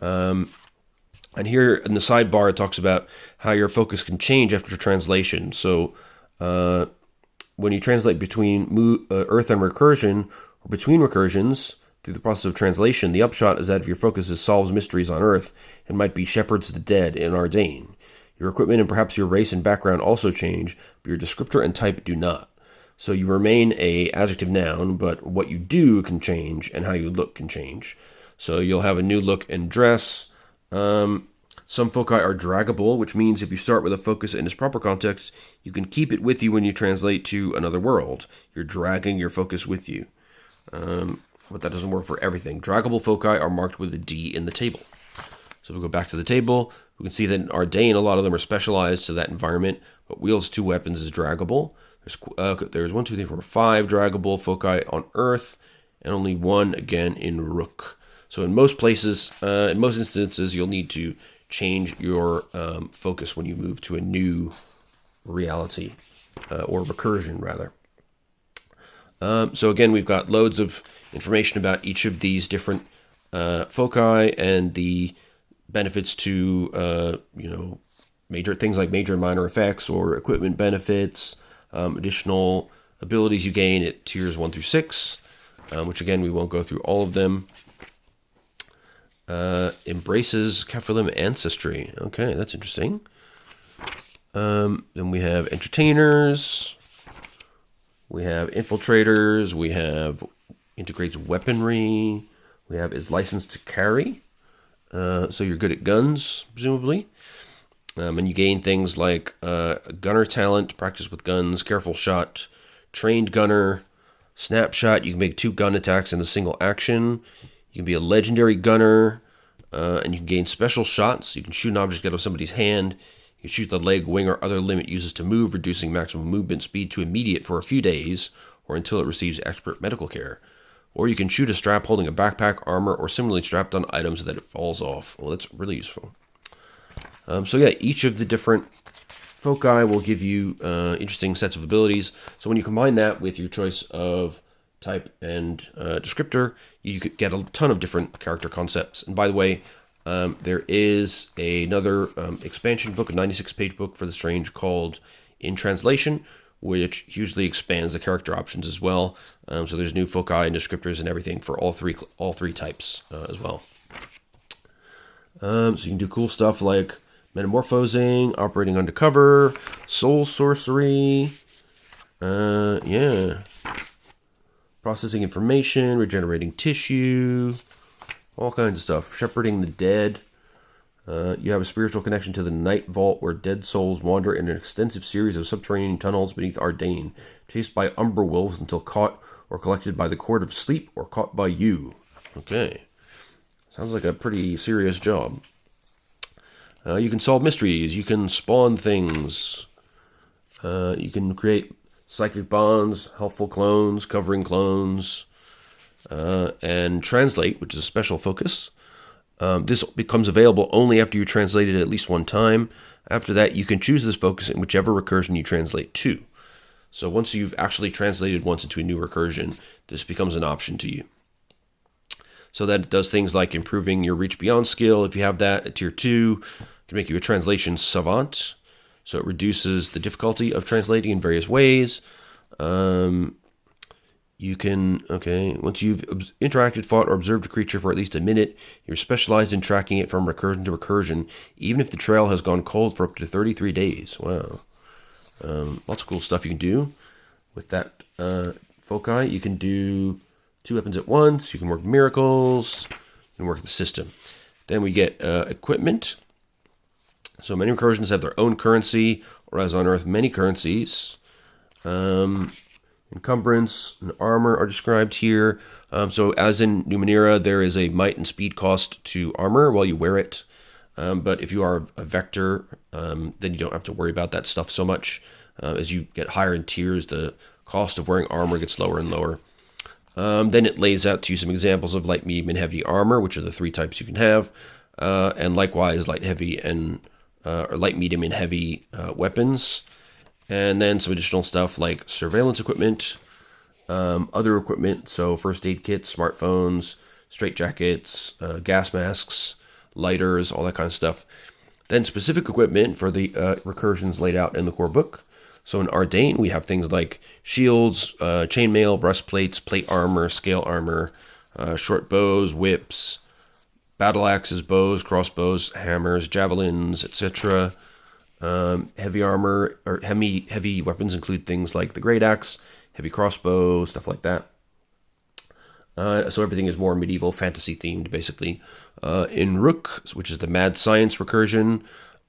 And here in the sidebar, it talks about how your focus can change after translation. So when you translate between Earth and recursion, or between recursions, through the process of translation, the upshot is that if your focus is solves mysteries on Earth, it might be shepherds the dead in Ardain. Your equipment and perhaps your race and background also change, but your descriptor and type do not. So you remain a adjective, noun, but what you do can change and how you look can change. So you'll have a new look and dress. Some foci are draggable, which means if you start with a focus in its proper context, you can keep it with you when you translate to another world. You're dragging your focus with you. But that doesn't work for everything. Draggable foci are marked with a D in the table. So if we go back to the table, we can see that in Ardain, a lot of them are specialized to that environment, but wields 2 weapons is draggable. There's 1, 2, 3, 4, 5 draggable foci on Earth, and only 1 again in Rook. So in most places, in most instances, you'll need to change your focus when you move to a new reality, or recursion, rather. So again, we've got loads of information about each of these different foci and the benefits to, major things like major and minor effects or equipment benefits, Additional abilities you gain at tiers 1 through 6, which again, we won't go through all of them. Embraces Kephilim ancestry. Okay, that's interesting. Then we have entertainers. We have infiltrators. We have integrates weaponry. We have is licensed to carry. So you're good at guns, presumably. And you gain things like gunner talent, practice with guns, careful shot, trained gunner, snapshot. You can make 2 gun attacks in a single action. You can be a legendary gunner, and you can gain special shots. You can shoot an object out of somebody's hand. You can shoot the leg, wing, or other limb it uses to move, reducing maximum movement speed to immediate for a few days, or until it receives expert medical care. Or you can shoot a strap holding a backpack, armor, or similarly strapped on items so that it falls off. Well, that's really useful. So yeah, each of the different foci will give you interesting sets of abilities. So when you combine that with your choice of type and descriptor, you could get a ton of different character concepts. And by the way, there is another expansion book, a 96-page book for the Strange called In Translation, which hugely expands the character options as well. So there's new foci and descriptors and everything for all three types as well. So you can do cool stuff like metamorphosing, operating undercover, soul sorcery, processing information, regenerating tissue, all kinds of stuff. Shepherding the dead. You have a spiritual connection to the Night Vault, where dead souls wander in an extensive series of subterranean tunnels beneath Ardain, chased by Umbra wolves until caught or collected by the Court of Sleep or caught by you. Okay. Sounds like a pretty serious job. You can solve mysteries. You can spawn things. You can create psychic bonds, helpful clones, covering clones, and translate, which is a special focus. This becomes available only after you translate it at least one time. After that, you can choose this focus in whichever recursion you translate to. So once you've actually translated once into a new recursion, this becomes an option to you. So that it does things like improving your reach beyond skill. If you have that at tier 2, it can make you a translation savant. So it reduces the difficulty of translating in various ways. You can, once you've interacted, fought, or observed a creature for at least a minute, you're specialized in tracking it from recursion to recursion, even if the trail has gone cold for up to 33 days. Wow. Lots of cool stuff you can do with that foci. You can do 2 weapons at once. You can work miracles. You can work the system. Then we get equipment. So many recursions have their own currency, or as on Earth, many currencies. Encumbrance and armor are described here. So as in Numenera, there is a might and speed cost to armor while you wear it. But if you are a vector, then you don't have to worry about that stuff so much. As you get higher in tiers, the cost of wearing armor gets lower and lower. Then it lays out to you some examples of light, medium, and heavy armor, which are the 3 types you can have. And likewise, light, heavy, and or light, medium, and heavy weapons. And then some additional stuff like surveillance equipment, other equipment, so first aid kits, smartphones, straitjackets, gas masks, lighters, all that kind of stuff. Then specific equipment for the recursions laid out in the core book. So in Ardain, we have things like shields, chainmail, breastplates, plate armor, scale armor, short bows, whips, battle axes, bows, crossbows, hammers, javelins, etc. Heavy armor or heavy weapons include things like the great axe, heavy crossbow, stuff like that. So everything is more medieval fantasy themed, basically. In Rook, which is the mad science recursion,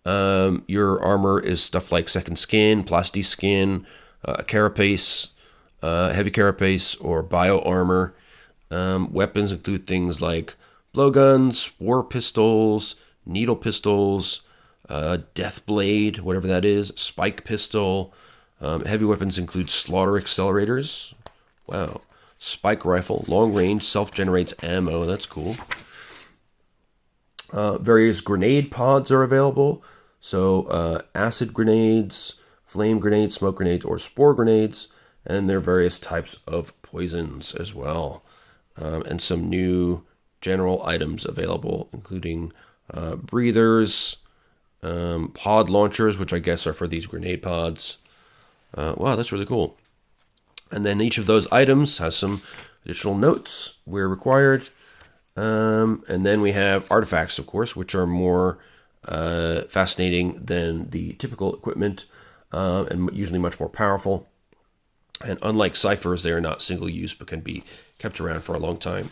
your armor is stuff like second skin, plasti skin, carapace, heavy carapace, or bio armor. Weapons include things like blowguns, war pistols, needle pistols, death blade, whatever that is, spike pistol. Heavy weapons include slaughter accelerators. Wow. Spike rifle, long range, self-generates ammo. That's cool. Various grenade pods are available. So acid grenades, flame grenades, smoke grenades, or spore grenades. And there are various types of poisons as well. And some new general items available, including breathers, pod launchers, which I guess are for these grenade pods, Wow, that's really cool. And then each of those items has some additional notes where required. And then we have artifacts, of course, which are more fascinating than the typical equipment and usually much more powerful. And unlike ciphers, they are not single use but can be kept around for a long time.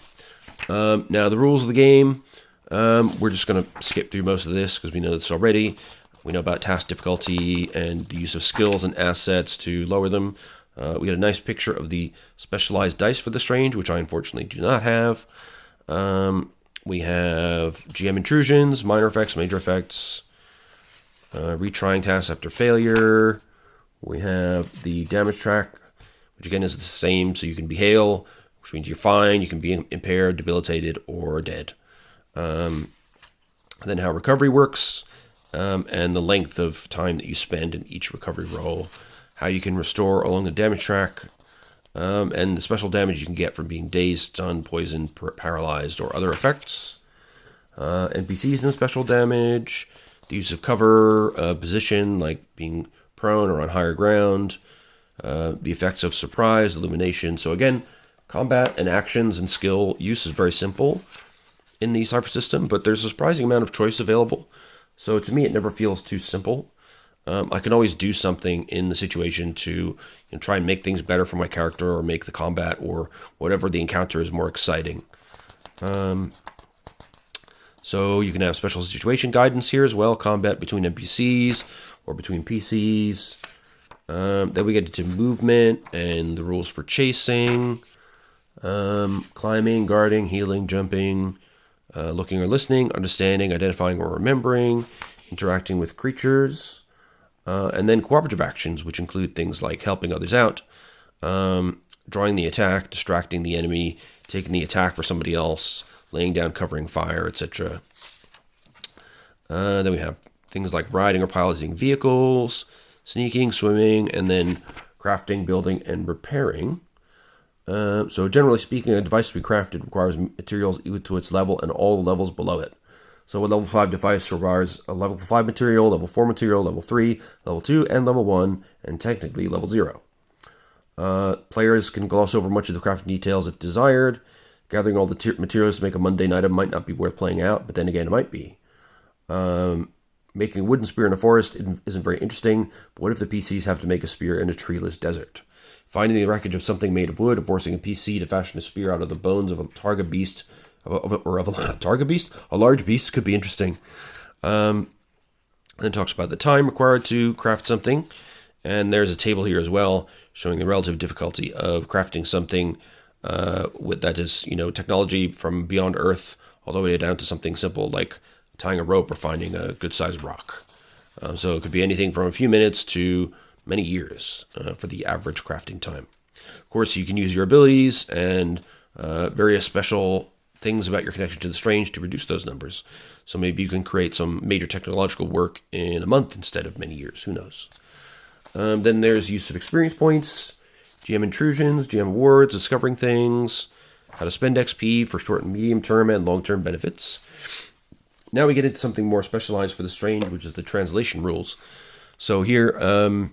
Now, the rules of the game, we're just going to skip through most of this because we know this already. We know about task difficulty and the use of skills and assets to lower them. We get a nice picture of the specialized dice for the strange, which I unfortunately do not have. We have GM intrusions, minor effects, major effects, retrying tasks after failure. We have the damage track, which again is the same, so you can be hail, which means you're fine, you can be impaired, debilitated, or dead. Then how recovery works, and the length of time that you spend in each recovery roll, how you can restore along the damage track, and the special damage you can get from being dazed, stunned, poisoned, paralyzed, or other effects. NPCs and special damage, the use of cover, position, like being prone or on higher ground, the effects of surprise, illumination. So again, combat and actions and skill use is very simple in the Cypher system, but there's a surprising amount of choice available. So to me, it never feels too simple. I can always do something in the situation to try and make things better for my character or make the combat or whatever the encounter is more exciting. So you can have special situation guidance here as well, combat between NPCs or between PCs. Then we get into movement and the rules for chasing, climbing, guarding, healing, jumping, looking or listening, understanding, identifying or remembering, interacting with creatures, and then cooperative actions, which include things like helping others out, drawing the attack, distracting the enemy, taking the attack for somebody else, laying down, covering fire, etc. Then we have things like riding or piloting vehicles, sneaking, swimming, and then crafting, building, and repairing. So generally speaking, a device to be crafted requires materials equal to its level and all the levels below it. So a level 5 device requires a level 5 material, level 4 material, level 3, level 2, and level 1, and technically level 0. Players can gloss over much of the crafting details if desired. Gathering all the materials to make a mundane item might not be worth playing out, but then again, it might be. Making a wooden spear in a forest isn't very interesting, but what if the PCs have to make a spear in a treeless desert? Finding the wreckage of something made of wood, or forcing a PC to fashion a spear out of the bones of a target beast, a large beast could be interesting. Then talks about the time required to craft something, and there's a table here as well showing the relative difficulty of crafting something with that is technology from beyond Earth all the way down to something simple like tying a rope or finding a good-sized rock. So it could be anything from a few minutes to many years for the average crafting time. Of course, you can use your abilities and various special things about your connection to the strange to reduce those numbers. So maybe you can create some major technological work in a month instead of many years. Who knows? Then there's use of experience points, GM intrusions, GM awards, discovering things, how to spend XP for short and medium term and long term benefits. Now we get into something more specialized for the strange, which is the translation rules. So here, a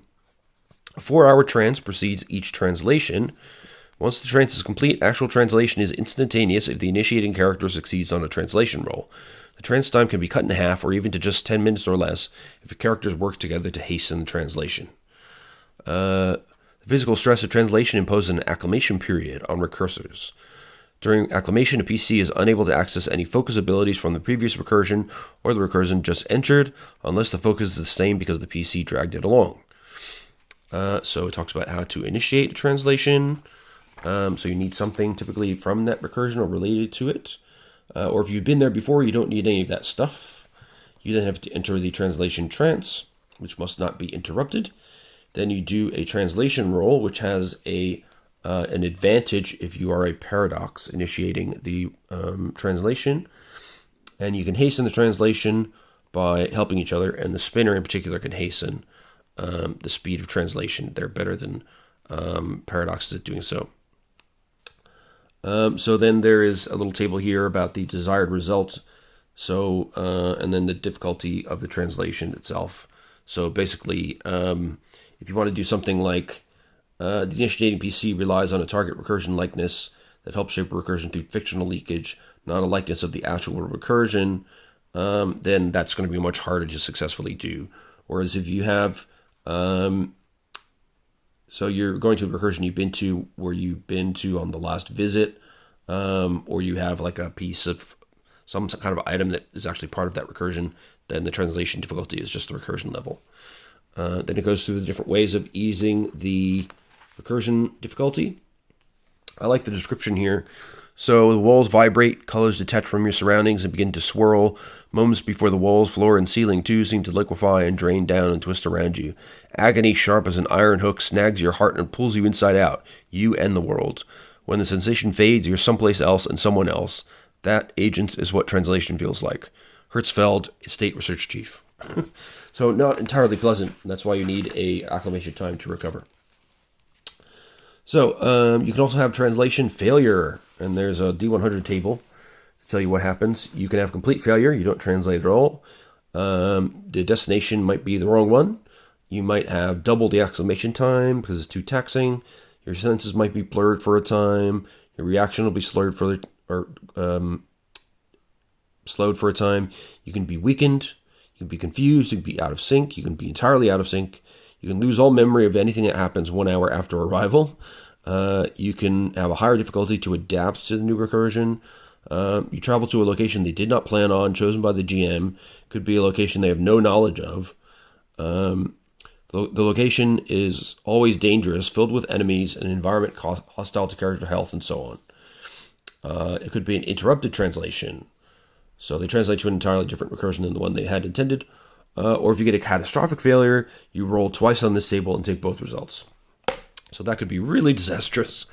4-hour trance precedes each translation. Once the trance is complete, actual translation is instantaneous if the initiating character succeeds on a translation roll. The trance time can be cut in half or even to just 10 minutes or less if the characters work together to hasten the translation. The physical stress of translation imposes an acclimation period on recursors. During acclimation, a PC is unable to access any focus abilities from the previous recursion or the recursion just entered, unless the focus is the same because the PC dragged it along. So it talks about how to initiate a translation. So you need something typically from that recursion or related to it. Or if you've been there before, you don't need any of that stuff. You then have to enter the translation trance, which must not be interrupted. Then you do a translation roll, which has an advantage if you are a paradox initiating the translation. And you can hasten the translation by helping each other, and the spinner in particular can hasten the speed of translation. They're better than paradoxes at doing so. So then there is a little table here about the desired result. So and then the difficulty of the translation itself. So basically, if you want to do something like the initiating PC relies on a target recursion likeness that helps shape a recursion through fictional leakage, not a likeness of the actual recursion, then that's going to be much harder to successfully do. Whereas if you have, so you're going to a recursion you've been to where you've been to on the last visit, or you have like a piece of some kind of item that is actually part of that recursion, then the translation difficulty is just the recursion level. Then it goes through the different ways of easing the recursion difficulty. I like the description here. So the walls vibrate, colors detach from your surroundings and begin to swirl. Moments before the walls, floor, and ceiling too seem to liquefy and drain down and twist around you. Agony, sharp as an iron hook, snags your heart and pulls you inside out, you and the world. When the sensation fades, you're someplace else and someone else. That, agent, is what translation feels like. Hertzfeld, State Research Chief. So not entirely pleasant. That's why you need a acclimation time to recover. So you can also have translation failure, and there's a D100 table to tell you what happens. You can have complete failure. You don't translate at all. The destination might be the wrong one. You might have double the acclimation time because it's too taxing. Your senses might be blurred for a time. Your reaction will be slowed for a time. You can be weakened. You can be confused. You can be out of sync. You can be entirely out of sync. You can lose all memory of anything that happens 1 hour after arrival. You can have a higher difficulty to adapt to the new recursion. You travel to a location they did not plan on, chosen by the GM. Could be a location they have no knowledge of. The location is always dangerous, filled with enemies, an environment hostile to character health, and so on. It could be an interrupted translation. So they translate to an entirely different recursion than the one they had intended. Or if you get a catastrophic failure, you roll twice on this table and take both results. So that could be really disastrous.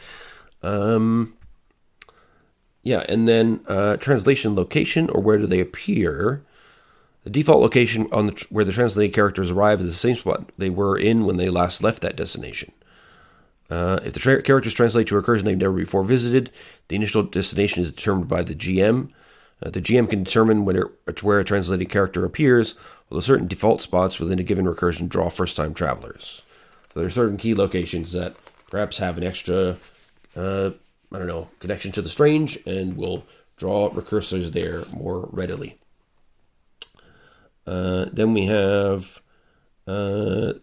And then translation location, or where do they appear? The default location where the translated characters arrive is the same spot they were in when they last left that destination. If the characters translate to a recursion they've never before visited, the initial destination is determined by the GM. The GM can determine where a translated character appears, although certain default spots within a given recursion draw first-time travelers. So there are certain key locations that perhaps have an extra, connection to the strange and will draw recursors there more readily. Then we have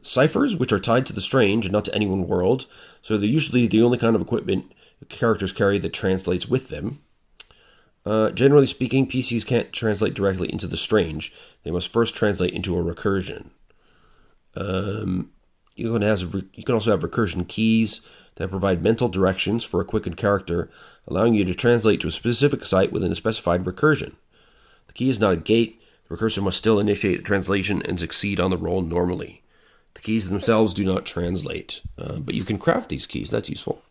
ciphers, which are tied to the strange and not to any one world. So they're usually the only kind of equipment characters carry that translates with them. Generally speaking, PCs can't translate directly into the strange. They must first translate into a recursion. You can also have recursion keys that provide mental directions for a quickened character, allowing you to translate to a specific site within a specified recursion. The key is not a gate. The recursion must still initiate a translation and succeed on the roll normally. The keys themselves do not translate, but you can craft these keys. That's useful.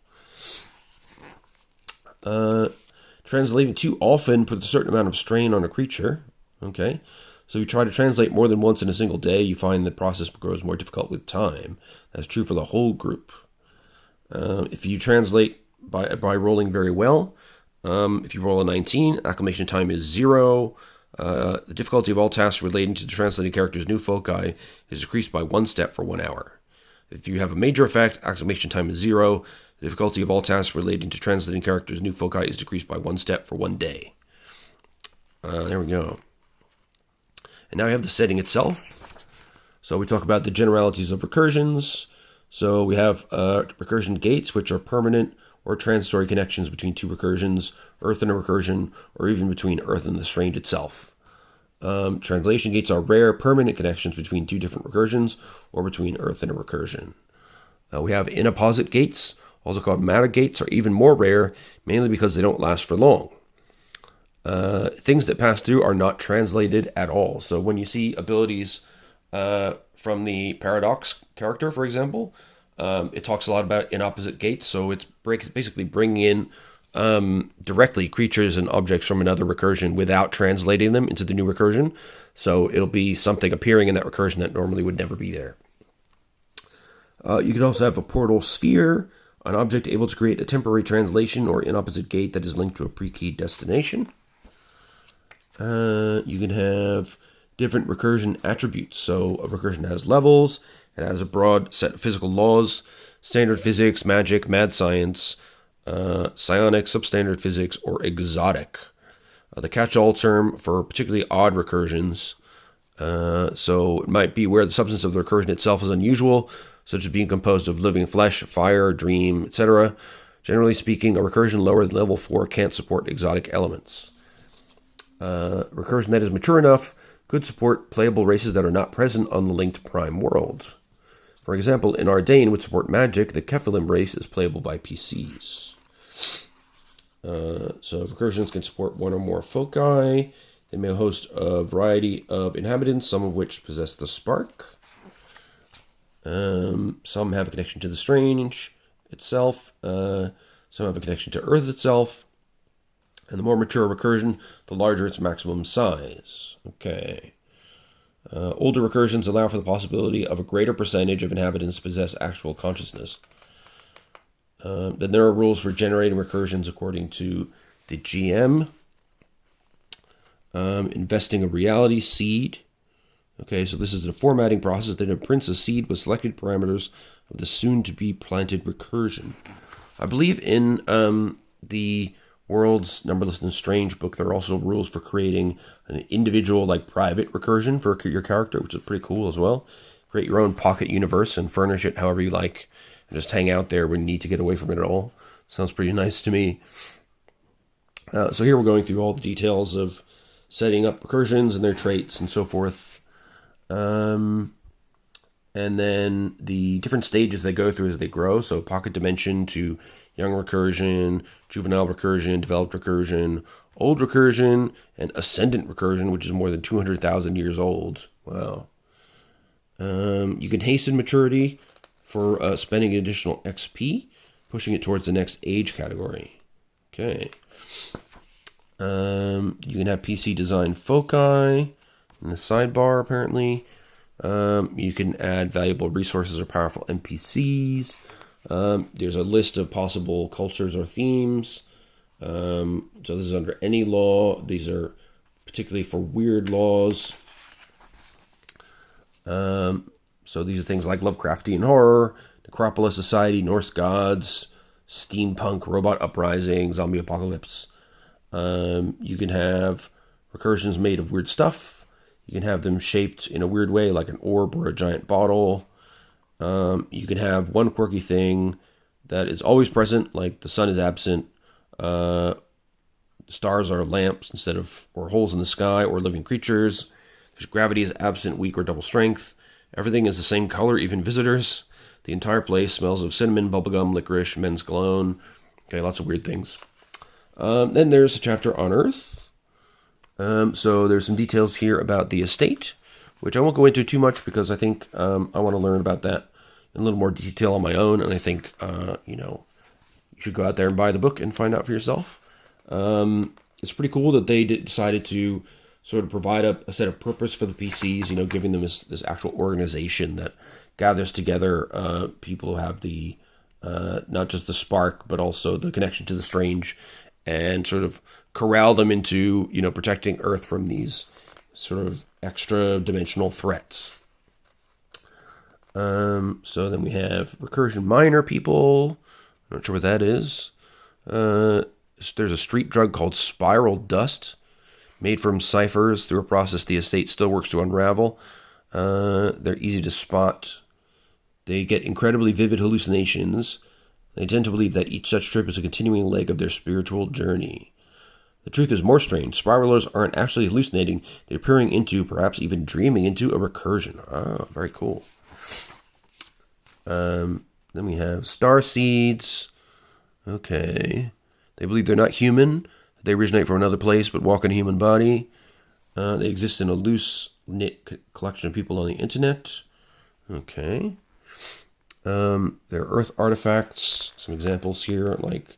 Translating too often puts a certain amount of strain on a creature. Okay, so you try to translate more than once in a single day, you find the process grows more difficult with time. That's true for the whole group. If you translate by rolling very well, if you roll a 19, acclimation time is 0. The difficulty of all tasks relating to the translating character's new foci is decreased by 1 step for 1 hour. If you have a major effect, acclimation time is 0. The difficulty of all tasks relating to translating characters' new foci is decreased by 1 step for 1 day. There we go. And now we have the setting itself. So we talk about the generalities of recursions. So we have recursion gates, which are permanent or transitory connections between two recursions, Earth and a recursion, or even between Earth and the strange itself. Translation gates are rare, permanent connections between two different recursions, or between Earth and a recursion. We have inapposite gates, also called meta gates, are even more rare, mainly because they don't last for long. Things that pass through are not translated at all. So when you see abilities from the Paradox character, for example, it talks a lot about inopposite gates. So it's basically bringing in directly creatures and objects from another recursion without translating them into the new recursion. So it'll be something appearing in that recursion that normally would never be there. You can also have a portal sphere, an object able to create a temporary translation or inopposite gate that is linked to a pre-keyed destination. You can have different recursion attributes. So a recursion has levels, it has a broad set of physical laws, standard physics, magic, mad science, psionic, substandard physics, or exotic. The catch-all term for particularly odd recursions. So it might be where the substance of the recursion itself is unusual, such as being composed of living flesh, fire, dream, etc. Generally speaking, a recursion lower than level 4 can't support exotic elements. Recursion that is mature enough could support playable races that are not present on the linked prime world. For example, in Ardain would support magic, the Kephilim race is playable by PCs. So recursions can support one or more foci. They may host a variety of inhabitants, some of which possess the spark. Some have a connection to the strange itself. Some have a connection to Earth itself. And the more mature recursion, the larger its maximum size. Okay. Older recursions allow for the possibility of a greater percentage of inhabitants possess actual consciousness. Then there are rules for generating recursions according to the GM. Investing a reality seed. Okay, so this is the formatting process that imprints a seed with selected parameters of the soon-to-be planted recursion. I believe in the World's Numberless and Strange book, there are also rules for creating an individual, private recursion for your character, which is pretty cool as well. Create your own pocket universe and furnish it however you like. And just hang out there when you need to get away from it at all. Sounds pretty nice to me. So here we're going through all the details of setting up recursions and their traits and so forth. And then the different stages they go through as they grow. So pocket dimension to young recursion, juvenile recursion, developed recursion, old recursion, and ascendant recursion, which is more than 200,000 years old. Wow. You can hasten maturity for spending additional XP, pushing it towards the next age category. Okay. You can have PC design foci in the sidebar, apparently. You can add valuable resources or powerful NPCs. There's a list of possible cultures or themes. So this is under any law. These are particularly for weird laws. So these are things like Lovecraftian horror, Necropolis society, Norse gods, steampunk, robot uprising, zombie apocalypse. You can have recursions made of weird stuff. You can have them shaped in a weird way, like an orb or a giant bottle. You can have one quirky thing that is always present, like the sun is absent. Stars are lamps instead of, or holes in the sky, or living creatures. There's gravity is absent, weak, or double strength. Everything is the same color, even visitors. The entire place smells of cinnamon, bubblegum, licorice, men's cologne. Okay, lots of weird things. Then there's a chapter on Earth. So there's some details here about the estate, which I won't go into too much because I think I want to learn about that in a little more detail on my own. And I think, you should go out there and buy the book and find out for yourself. It's pretty cool that they decided to sort of provide a set of purpose for the PCs, giving them this actual organization that gathers together people who have the, not just the spark, but also the connection to the strange, and sort of corral them into, protecting Earth from these sort of extra dimensional threats. So then we have recursion miner people. I'm not sure what that is. There's a street drug called spiral dust, made from ciphers through a process the estate still works to unravel. They're easy to spot. They get incredibly vivid hallucinations. They tend to believe that each such trip is a continuing leg of their spiritual journey. The truth is more strange. Spiralers aren't actually hallucinating. They're peering into, perhaps even dreaming into, a recursion. Ah, very cool. Then we have star seeds. Okay. They believe they're not human. They originate from another place but walk in a human body. They exist in a loose-knit collection of people on the internet. Okay. There are Earth artifacts. Some examples here, like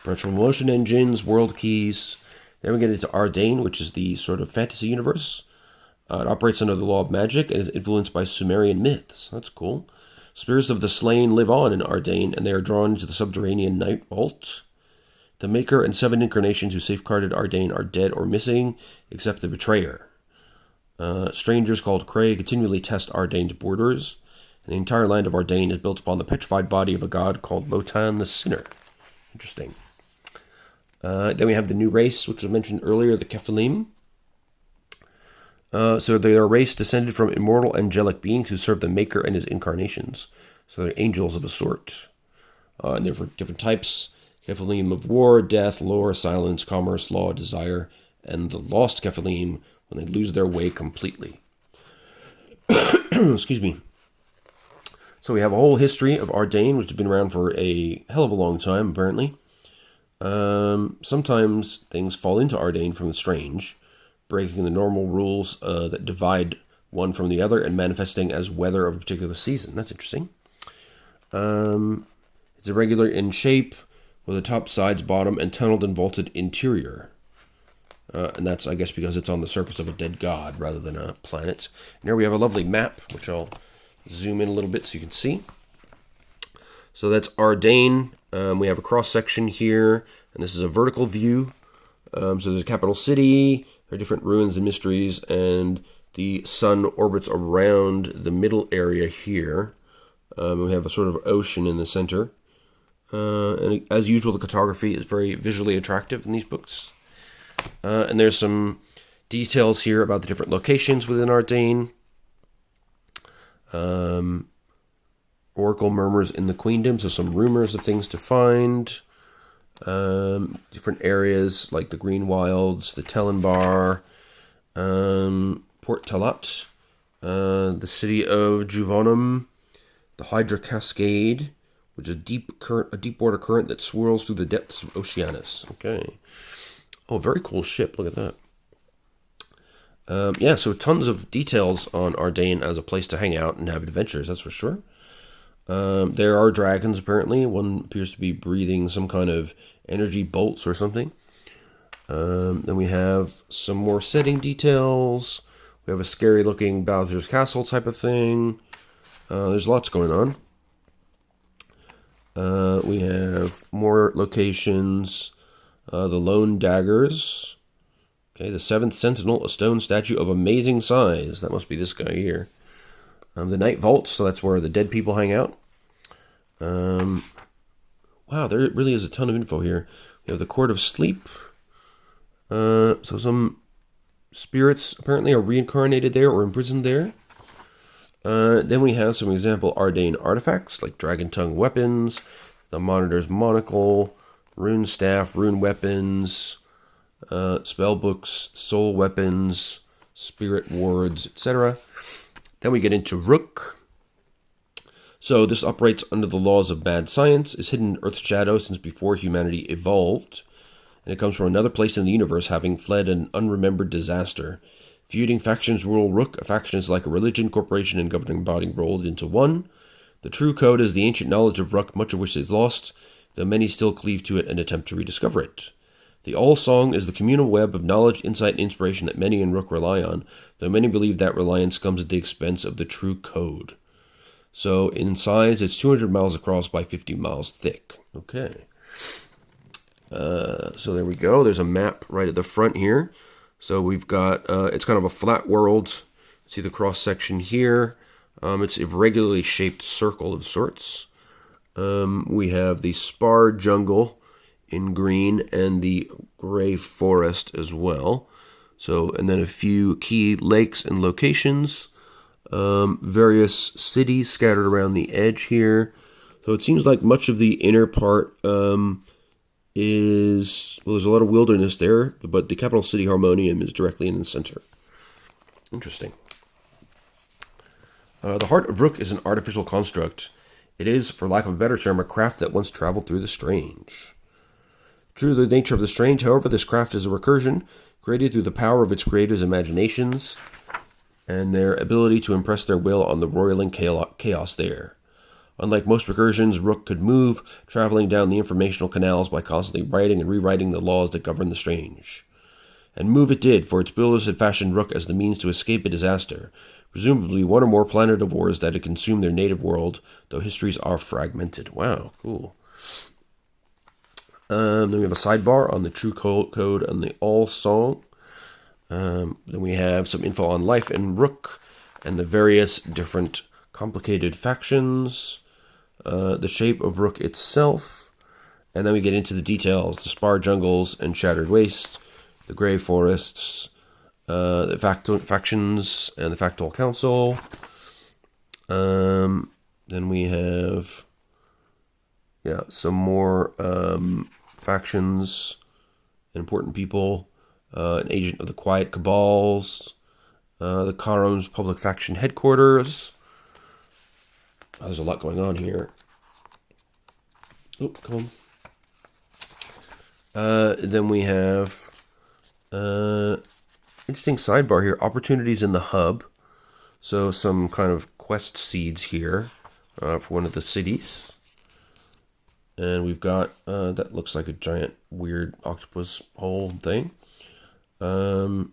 perpetual motion engines, world keys. Then we get into Ardain, which is the sort of fantasy universe. It operates under the law of magic and is influenced by Sumerian myths. That's cool. Spirits of the slain live on in Ardain, and they are drawn into the subterranean night vault. The Maker and 7 incarnations who safeguarded Ardain are dead or missing, except the Betrayer. Strangers called Cray continually test Ardane's borders, and the entire land of Ardane is built upon the petrified body of a god called Lotan the Sinner. Interesting. Then we have the new race, which was mentioned earlier, the Kephalim. So they are a race descended from immortal angelic beings who serve the Maker and his incarnations. So they're angels of a sort. And they're for different types. Kephalim of war, death, lore, silence, commerce, law, desire, and the lost Kephalim when they lose their way completely. Excuse me. So we have a whole history of Ardane, which has been around for a hell of a long time, apparently. Sometimes things fall into Ardane from the strange, breaking the normal rules that divide one from the other and manifesting as weather of a particular season. That's interesting. It's irregular in shape, with a top, sides, bottom, and tunneled and vaulted interior. And that's, I guess, because it's on the surface of a dead god rather than a planet. And here we have a lovely map, which I'll zoom in a little bit so you can see. So that's Ardane. We have a cross-section here, and this is a vertical view. So there's a capital city, there are different ruins and mysteries, and the sun orbits around the middle area here. We have a sort of ocean in the center. And as usual, the cartography is very visually attractive in these books. And there's some details here about the different locations within Ardane. Oracle murmurs in the queendom, so some rumors of things to find. Different areas like the Green Wilds, the Telenbar, Port Talat, the city of Juvonim, the Hydra Cascade, which is a deep water current that swirls through the depths of Oceanus. Okay. Oh, very cool ship. Look at that. Yeah, so tons of details on Ardane as a place to hang out and have adventures, that's for sure. There are dragons, apparently. One appears to be breathing some kind of energy bolts or something. Then we have some more setting details. We have a scary-looking Bowser's Castle type of thing. There's lots going on. We have more locations. The Lone Daggers. Okay, the Seventh Sentinel, a stone statue of amazing size. That must be this guy here. The Night Vault, so that's where the dead people hang out. Wow, there really is a ton of info here. We have the Court of Sleep. So some spirits apparently are reincarnated there or imprisoned there. Then we have some example Ardane artifacts, like Dragon Tongue weapons, the Monitor's Monocle, Rune Staff, Rune Weapons, spell books, soul weapons, spirit wards, etc. Then we get into Rook. So this operates under the laws of mad science, is hidden in Earth's shadow since before humanity evolved, and it comes from another place in the universe, having fled an unremembered disaster. Feuding factions rule Rook. A faction is like a religion, corporation, and governing body rolled into one. The true code is the ancient knowledge of Rook, much of which is lost, though many still cleave to it and attempt to rediscover it. The All-Song is the communal web of knowledge, insight, and inspiration that many in Rook rely on, though many believe that reliance comes at the expense of the true code. So in size, it's 200 miles across by 50 miles thick. Okay. So there we go. There's a map right at the front here. So we've got, it's kind of a flat world. See the cross-section here. It's a irregularly shaped circle of sorts. We have the Spar Jungle in green and the Gray Forest as well. So, and then a few key lakes and locations. Various cities scattered around the edge here. So it seems like much of the inner part is, well, there's a lot of wilderness there, but the capital city Harmonium is directly in the center. Interesting. The Heart of Rook is an artificial construct. It is, for lack of a better term, a craft that once traveled through the strange. True to the nature of the strange, however, this craft is a recursion, created through the power of its creators' imaginations, and their ability to impress their will on the roiling chaos there. Unlike most recursions, Rook could move, traveling down the informational canals by constantly writing and rewriting the laws that govern the strange. And move it did, for its builders had fashioned Rook as the means to escape a disaster, presumably one or more planetivores that had consumed their native world, though histories are fragmented. Wow, cool. Then we have a sidebar on the true code and the All-Song. Then we have some info on life and Rook and the various different complicated factions, the shape of Rook itself, and then we get into the details, the Spar Jungles and Shattered Waste, the Grey Forests, the factions and the Factual Council. Then we have, some more factions and important people. An agent of the Quiet Cabals, the Karom's public faction headquarters. There's a lot going on here. Oh, come on. Then we have interesting sidebar here. Opportunities in the hub. So some kind of quest seeds here for one of the cities. And we've got, that looks like a giant weird octopus hole thing. Then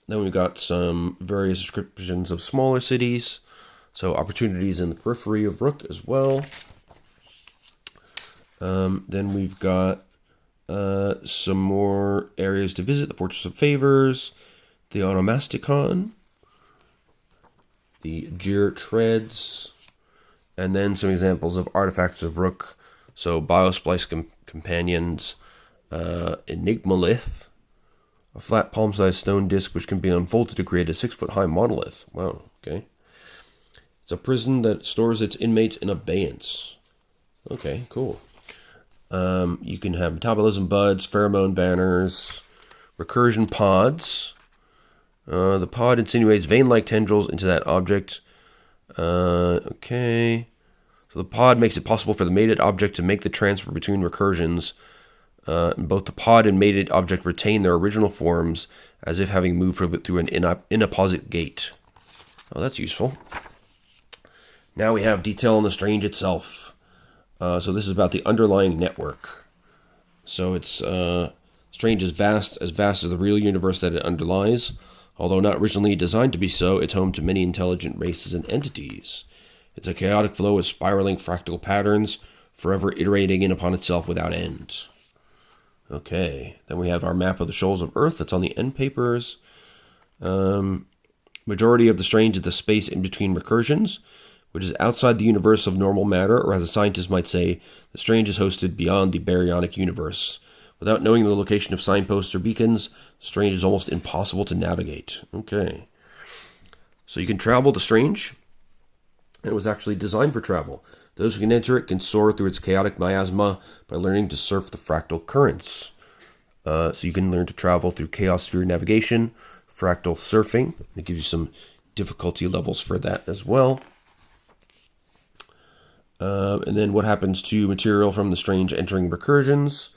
we've got some various descriptions of smaller cities. So opportunities in the periphery of Rook as well. Then we've got some more areas to visit. The Fortress of Favors, the Onomasticon, the Jir Treads, and then some examples of artifacts of Rook. So Biosplice Companions, Enigmalith, a flat palm-sized stone disc which can be unfolded to create a 6-foot-high monolith. Wow, okay. It's a prison that stores its inmates in abeyance. Okay, cool. You can have metabolism buds, pheromone banners, recursion pods. The pod insinuates vein-like tendrils into that object. Okay. So the pod makes it possible for the mated object to make the transfer between recursions. Both the pod and mated object retain their original forms as if having moved through an inapposite gate. Oh, that's useful. Now we have detail on the Strange itself. So this is about the underlying network. So it's Strange is vast as the real universe that it underlies. Although not originally designed to be so, it's home to many intelligent races and entities. It's a chaotic flow of spiraling fractal patterns, forever iterating in upon itself without end. Okay, then we have our map of the shoals of Earth that's on the end papers. Majority of the Strange is the space in between recursions, which is outside the universe of normal matter, or as a scientist might say, the Strange is hosted beyond the baryonic universe. Without knowing the location of signposts or beacons, Strange is almost impossible to navigate. Okay. So you can travel to Strange, and it was actually designed for travel. Those who can enter it can soar through its chaotic miasma by learning to surf the fractal currents. So you can learn to travel through chaos sphere navigation, fractal surfing. It gives you some difficulty levels for that as well. And then what happens to material from the Strange entering recursions,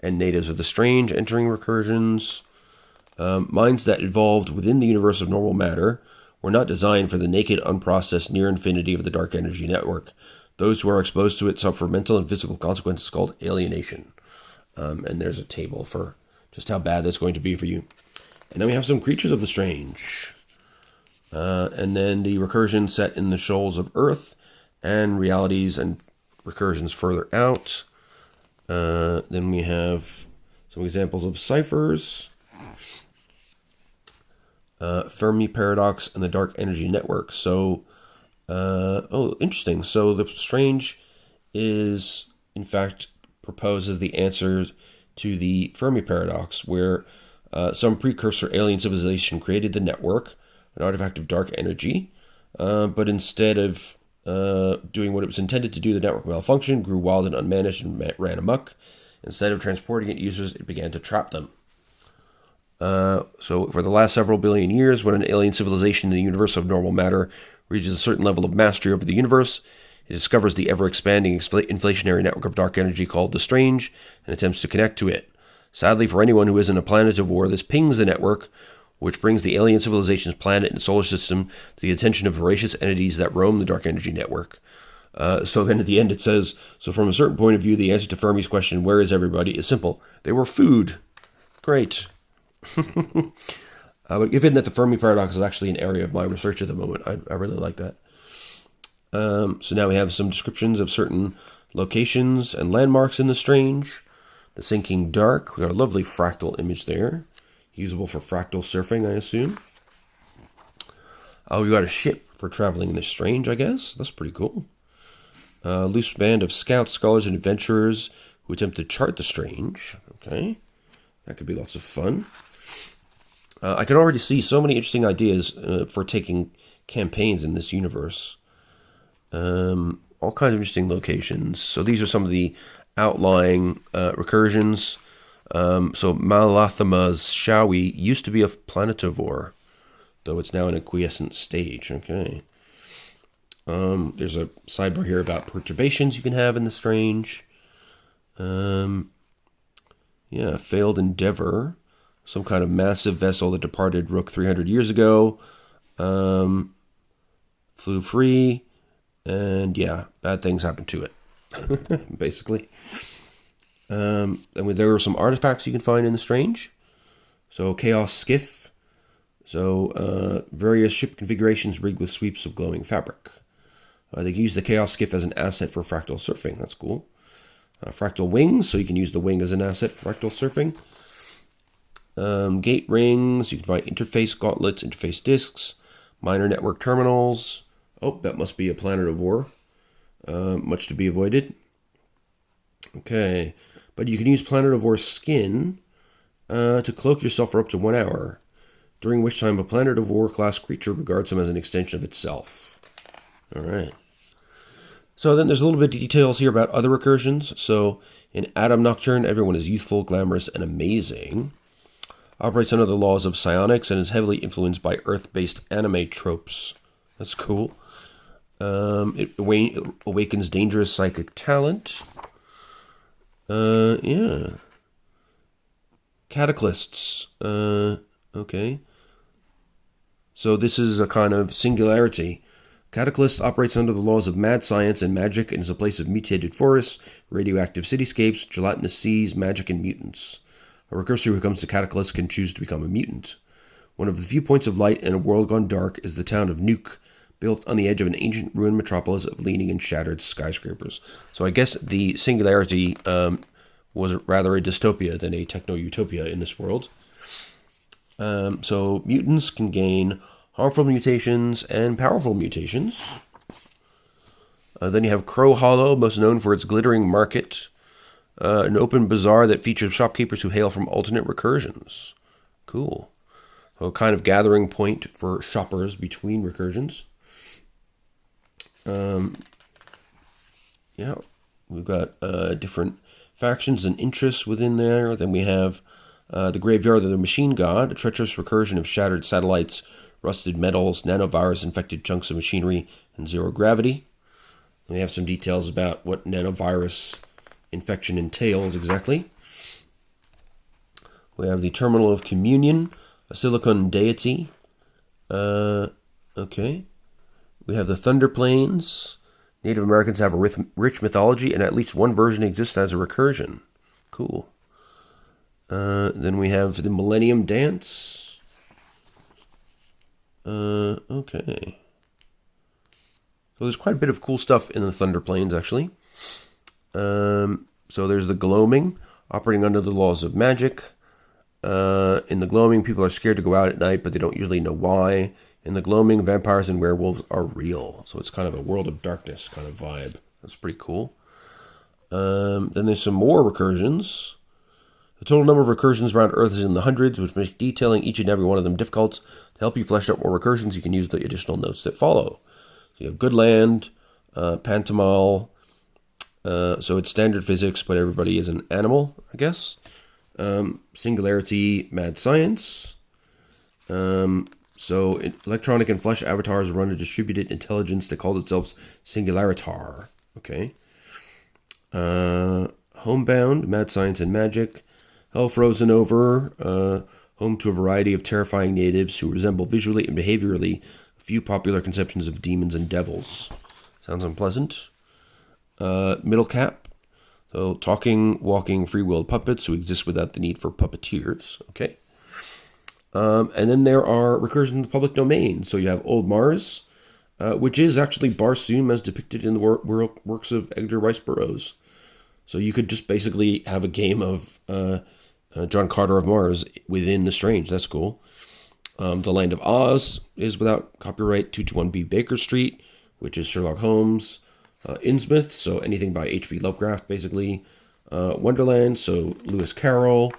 and natives of the Strange entering recursions. Minds that evolved within the universe of normal matter were not designed for the naked, unprocessed near infinity of the dark energy network. Those who are exposed to it suffer mental and physical consequences called alienation. And there's a table for just how bad that's going to be for you. And then we have some creatures of the Strange. And then the recursion set in the shoals of Earth, and realities and recursions further out. Then we have some examples of ciphers, Fermi paradox, and the dark energy network. So, interesting. So the Strange is, in fact, proposed as the answer to the Fermi paradox, where some precursor alien civilization created the network, an artifact of dark energy, but instead of doing what it was intended to do, the network malfunctioned, grew wild and unmanaged, and ran amok. Instead of transporting it users, it began to trap them. So for the last several billion years, when an alien civilization in the universe of normal matter reaches a certain level of mastery over the universe, it discovers the ever-expanding inflationary network of dark energy called the Strange and attempts to connect to it. Sadly, for anyone who isn't a planetivore, this pings the network, which brings the alien civilization's planet and solar system to the attention of voracious entities that roam the dark energy network. So then at the end it says, so from a certain point of view, the answer to Fermi's question, where is everybody, is simple. They were food. Great. But given that the Fermi paradox is actually an area of my research at the moment, I really like that. So now we have some descriptions of certain locations and landmarks in the Strange. The Sinking Dark. We got a lovely fractal image there. Usable for fractal surfing, I assume. Oh, we got a ship for traveling in the strange, I guess. That's pretty cool. Loose band of scouts, scholars, and adventurers who attempt to chart the strange. Okay. That could be lots of fun. I can already see so many interesting ideas for taking campaigns in this universe. All kinds of interesting locations. So these are some of the outlying recursions. So Malathama's Shawi used to be a planetovore, though it's now in a quiescent stage. Okay. There's a sidebar here about perturbations you can have in the strange. Yeah, failed endeavor. Some kind of massive vessel that departed Rook 300 years ago. Flew free. And yeah, bad things happened to it, basically. And there are some artifacts you can find in the strange. So Chaos Skiff. So various ship configurations rigged with sweeps of glowing fabric. They can use the Chaos Skiff as an asset for fractal surfing. That's cool. Fractal wings, so you can use the wing as an asset for fractal surfing. Gate rings. You can find interface gauntlets, interface discs, minor network terminals. Oh, that must be a planetovore. Much to be avoided. Okay. But you can use planetovore skin to cloak yourself for up to 1 hour, during which time a planetovore class creature regards them as an extension of itself. All right. So then there's a little bit of details here about other recursions. So in Adam Nocturne, everyone is youthful, glamorous, and amazing. Operates under the laws of psionics and is heavily influenced by Earth-based anime tropes. That's cool. It awakens dangerous psychic talent. Yeah. Cataclysts. Okay. So this is a kind of singularity. Cataclyst operates under the laws of mad science and magic and is a place of mutated forests, radioactive cityscapes, gelatinous seas, magic, and mutants. A recursor who comes to Cataclyst can choose to become a mutant. One of the few points of light in a world gone dark is the town of Nuke, built on the edge of an ancient ruined metropolis of leaning and shattered skyscrapers. So I guess the singularity was rather a dystopia than a techno-utopia in this world. So mutants can gain harmful mutations and powerful mutations. Then you have Crow Hollow, most known for its glittering market. An open bazaar that features shopkeepers who hail from alternate recursions. Cool. So a kind of gathering point for shoppers between recursions. Yeah, we've got different factions and interests within there. Then we have the Graveyard of the Machine God, a treacherous recursion of shattered satellites, rusted metals, nanovirus-infected chunks of machinery, and zero gravity. And we have some details about what nanovirus infection entails exactly. We have the Terminal of Communion, a silicon deity. Okay. We have the Thunder Plains. Native Americans have a rich mythology, and at least one version exists as a recursion. Cool. Then we have the Millennium Dance. Okay. So there's quite a bit of cool stuff in the Thunder Plains, actually. So there's the Gloaming, operating under the laws of magic. In the Gloaming, people are scared to go out at night, but they don't usually know why. In the Gloaming, vampires and werewolves are real. So it's kind of a world of darkness kind of vibe. That's pretty cool. Then there's some more recursions. The total number of recursions around Earth is in the hundreds, which makes detailing each and every one of them difficult. To help you flesh out more recursions, you can use the additional notes that follow. So you have Goodland, Pantamal. So it's standard physics, but everybody is an animal, I guess. Singularity, mad science. So electronic and flesh avatars run a distributed intelligence that calls itself Singularitar. Okay. Homebound, mad science and magic. Hell Frozen Over, home to a variety of terrifying natives who resemble visually and behaviorally a few popular conceptions of demons and devils. Sounds unpleasant. Middle Cap, so talking, walking, free-willed puppets who exist without the need for puppeteers. Okay. And then there are recursions in the public domain. So you have Old Mars, which is actually Barsoom as depicted in the works of Edgar Rice Burroughs. So you could just basically have a game of John Carter of Mars within the Strange. That's cool. The Land of Oz is without copyright. 221B Baker Street, which is Sherlock Holmes. Innsmouth, so anything by H.P. Lovecraft, basically. Wonderland, so Lewis Carroll.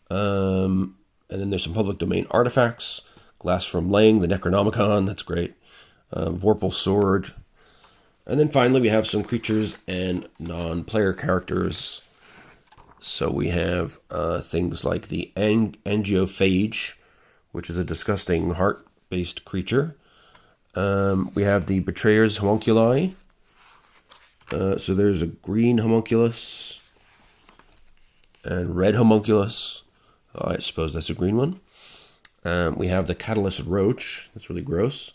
And then there's some public domain artifacts. Glass from Lang, the Necronomicon, that's great. Vorpal's Sword. And then finally we have some creatures and non-player characters. So we have things like the angiophage, which is a disgusting heart-based creature. We have the Betrayer's Homunculi. So there's a green homunculus and red homunculus. I suppose that's a green one. We have the Catalyst Roach. That's really gross.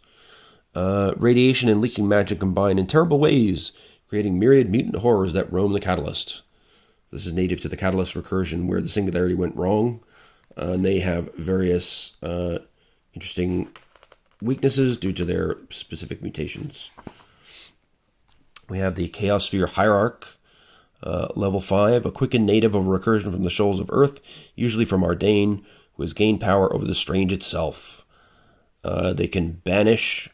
Radiation and leaking magic combine in terrible ways, creating myriad mutant horrors that roam the Catalyst. This is native to the Catalyst recursion, where the singularity went wrong. And they have various interesting weaknesses due to their specific mutations. We have the Chaos Sphere Hierarch, level 5, a quickened native of a recursion from the shoals of Earth, usually from Ardain, who has gained power over the Strange itself. They can banish,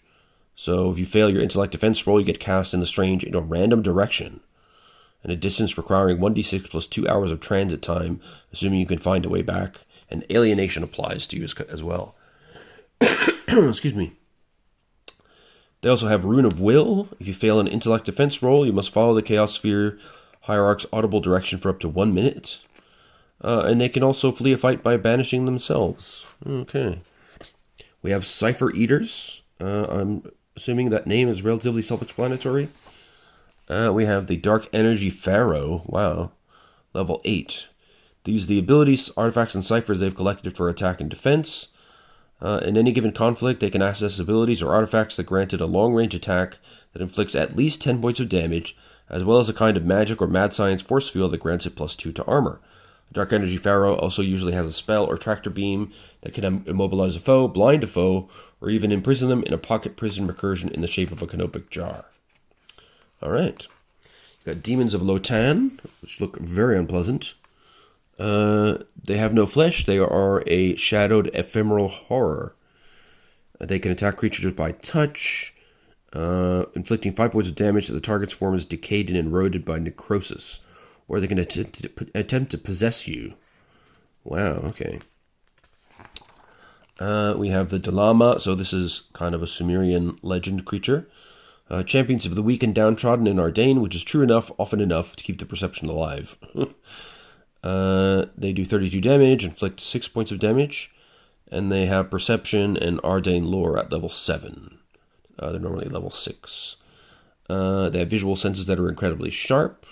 so if you fail your intellect defense roll, you get cast in the Strange in a random direction, and a distance requiring 1d6 plus 2 hours of transit time, assuming you can find a way back, and alienation applies to you as well. Excuse me. They also have Rune of Will. If you fail an intellect defense roll, you must follow the Chaos Sphere Hierarch's audible direction for up to 1 minute. And they can also flee a fight by banishing themselves. Okay. We have Cypher Eaters. I'm assuming that name is relatively self-explanatory. We have the Dark Energy Pharaoh. Wow. Level 8. They use the abilities, artifacts, and ciphers they've collected for attack and defense. In any given conflict, they can access abilities or artifacts that granted a long-range attack that inflicts at least 10 points of damage, as well as a kind of magic or mad science force field that grants it +2 to armor. Dark Energy Pharaoh also usually has a spell or tractor beam that can immobilize a foe, blind a foe, or even imprison them in a pocket prison recursion in the shape of a canopic jar. Alright. You got Demons of Lotan, which look very unpleasant. They have no flesh. They are a shadowed ephemeral horror. They can attack creatures by touch, inflicting 5 points of damage that the target's form is decayed and eroded by necrosis. Or they can attempt to possess you. Wow, okay. We have the Dalama. So this is kind of a Sumerian legend creature. Champions of the weak and downtrodden in Ardain, which is true enough, often enough, to keep the perception alive. They do 32 damage, inflict 6 points of damage, and they have Perception and Ardain Lore at level 7. They're normally level 6. They have visual senses that are incredibly sharp,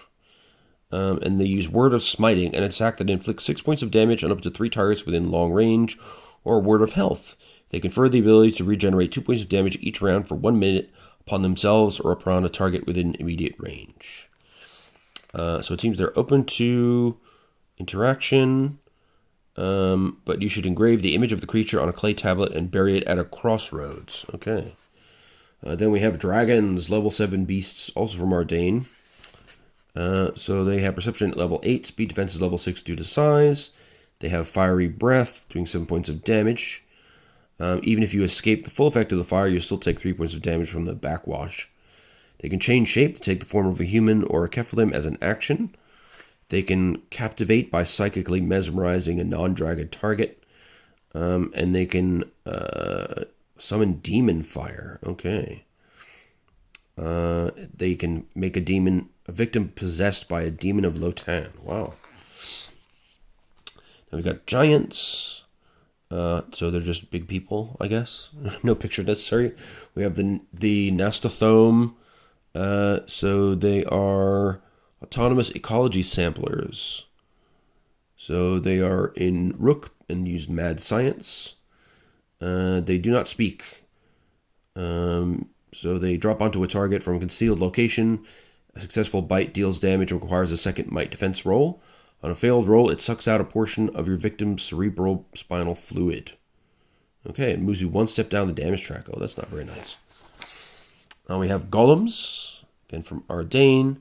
and they use Word of Smiting, an attack that inflicts 6 points of damage on up to 3 targets within long range, or Word of Health. They confer the ability to regenerate 2 points of damage each round for 1 minute upon themselves or upon a target within immediate range. So it seems they're open to interaction, but you should engrave the image of the creature on a clay tablet and bury it at a crossroads. Okay. Then we have dragons, level 7 beasts, also from Ardain. So they have perception at level 8, speed defense is level 6 due to size. They have fiery breath, doing 7 points of damage. Even if you escape the full effect of the fire, you still take 3 points of damage from the backwash. They can change shape to take the form of a human or a Kephalim as an action. They can captivate by psychically mesmerizing a non-dragon target. And they can summon demon fire. Okay. They can make a victim possessed by a demon of Lotan. Wow. Then we got giants. So they're just big people, I guess. No picture necessary. We have the Nastathome. So they are autonomous ecology samplers. So they are in Rook and use mad science. They do not speak. So they drop onto a target from a concealed location. A successful bite deals damage and requires a second might defense roll. On a failed roll, it sucks out a portion of your victim's cerebral spinal fluid. Okay, it moves you one step down the damage track. Oh, that's not very nice. Now we have golems, again from Ardain.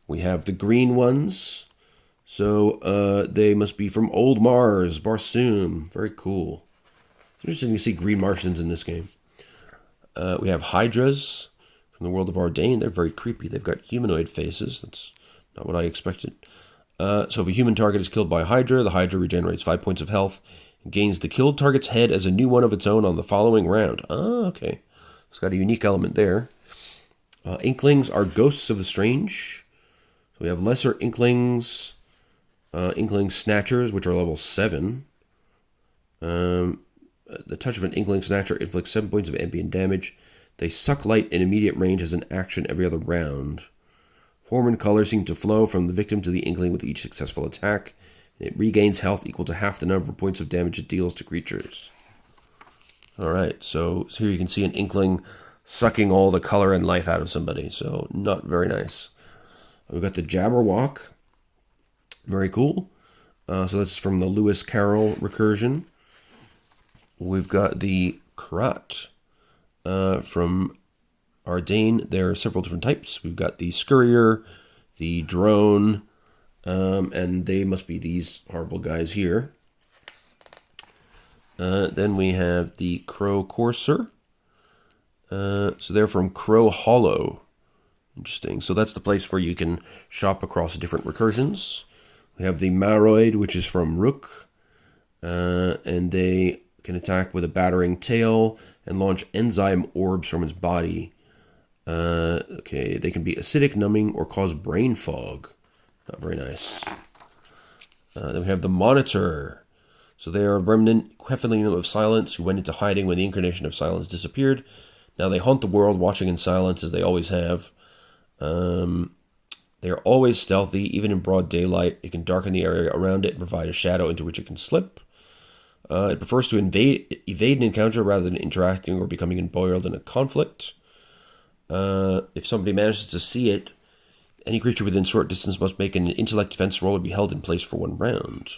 We have the green ones. So they must be from old Mars, Barsoom. Very cool. It's interesting to see green Martians in this game. We have Hydras from the world of Ardain. They're very creepy. They've got humanoid faces. That's not what I expected. So if a human target is killed by a Hydra, the Hydra regenerates 5 points of health and gains the killed target's head as a new one of its own on the following round. Oh, okay. It's got a unique element there. Inklings are ghosts of the strange. So we have lesser Inklings, Inkling Snatchers, which are level 7. The touch of an Inkling Snatcher inflicts 7 points of ambient damage. They suck light in immediate range as an action every other round. Form and color seem to flow from the victim to the Inkling with each successful attack. And it regains health equal to half the number of points of damage it deals to creatures. Alright, so here you can see an Inkling sucking all the color and life out of somebody. So not very nice. We've got the Jabberwock. Very cool. So that's from the Lewis Carroll recursion. We've got the Karat from Ardain. There are several different types. We've got the Scurrier, the Drone, and they must be these horrible guys here. Then we have the Crow Courser. So they're from Crow Hollow. Interesting. So that's the place where you can shop across different recursions. We have the Maroid, which is from Rook. And they can attack with a battering tail and launch enzyme orbs from its body. Okay, they can be acidic, numbing, or cause brain fog. Not very nice. Then we have the Monitor. So they are a remnant Quephilim of Silence who went into hiding when the incarnation of Silence disappeared. Now they haunt the world, watching in silence as they always have. They are always stealthy, even in broad daylight. It can darken the area around it and provide a shadow into which it can slip. It prefers to evade an encounter rather than interacting or becoming embroiled in a conflict. If somebody manages to see it, any creature within short distance must make an intellect defense roll or be held in place for 1 round.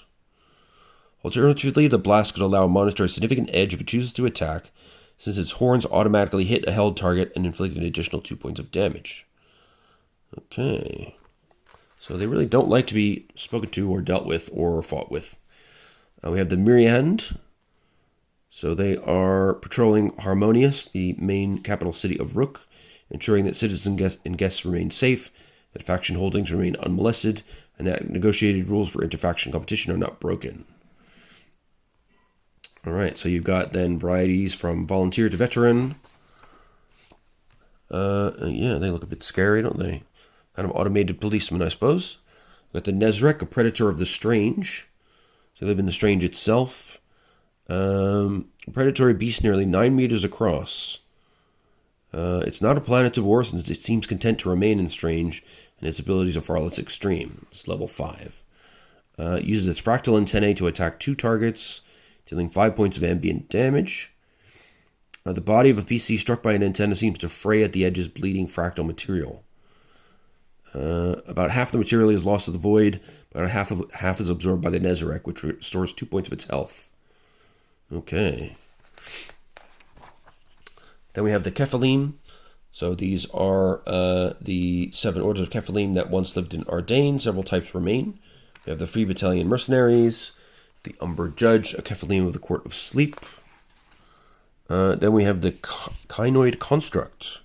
Alternatively, the blast could allow a Monitor a significant edge if it chooses to attack, since its horns automatically hit a held target and inflict an additional 2 points of damage. Okay. So they really don't like to be spoken to or dealt with or fought with. We have the Myriad. So they are patrolling Harmonious, the main capital city of Rook, ensuring that citizens and guests remain safe, that faction holdings remain unmolested, and that negotiated rules for interfaction competition are not broken. Alright, so you've got then varieties from volunteer to veteran. Yeah, they look a bit scary, don't they? Kind of automated policemen, I suppose. We've got the Nezrek, a predator of the strange. So they live in the strange itself. A predatory beast nearly 9 meters across. It's not a planetivore since it seems content to remain in strange, and its abilities are far less extreme. It's level 5. It uses its fractal antennae to attack 2 targets, dealing 5 points of ambient damage. The body of a PC struck by an antenna seems to fray at the edges, bleeding fractal material. About half the material is lost to the void, about half is absorbed by the Nezarec, which restores 2 points of its health. Okay. Then we have the Kephilim. So these are the 7 orders of Kephilim that once lived in Ardain. Several types remain. We have the Free Battalion Mercenaries, the Umber Judge, a Kephilim of the Court of Sleep. Then we have the Kynoid Construct.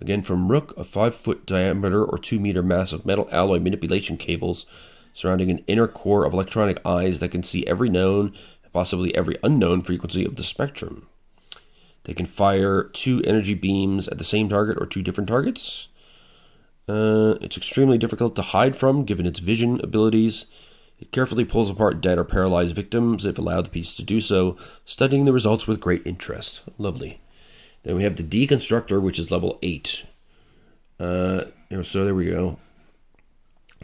Again from Rook, a 5-foot diameter or 2-meter mass of metal alloy manipulation cables surrounding an inner core of electronic eyes that can see every known and possibly every unknown frequency of the spectrum. They can fire 2 energy beams at the same target or 2 different targets. It's extremely difficult to hide from given its vision abilities. It carefully pulls apart dead or paralyzed victims if allowed the piece to do so, studying the results with great interest. Lovely. Then we have the Deconstructor, which is level 8. So there we go.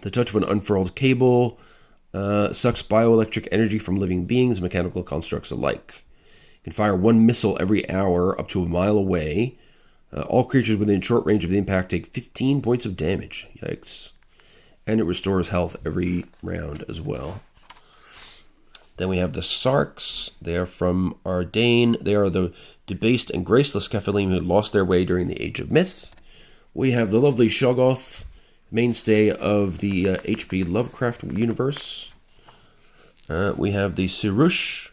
The touch of an unfurled cable sucks bioelectric energy from living beings and mechanical constructs alike. It can fire 1 missile every hour up to a mile away. All creatures within short range of the impact take 15 points of damage. Yikes. And it restores health every round as well. Then we have the Sarks. They are from Ardain. They are the debased and graceless Kephilim who lost their way during the Age of Myth. We have the lovely Shoggoth, mainstay of the H.P. Lovecraft universe. We have the Sirush,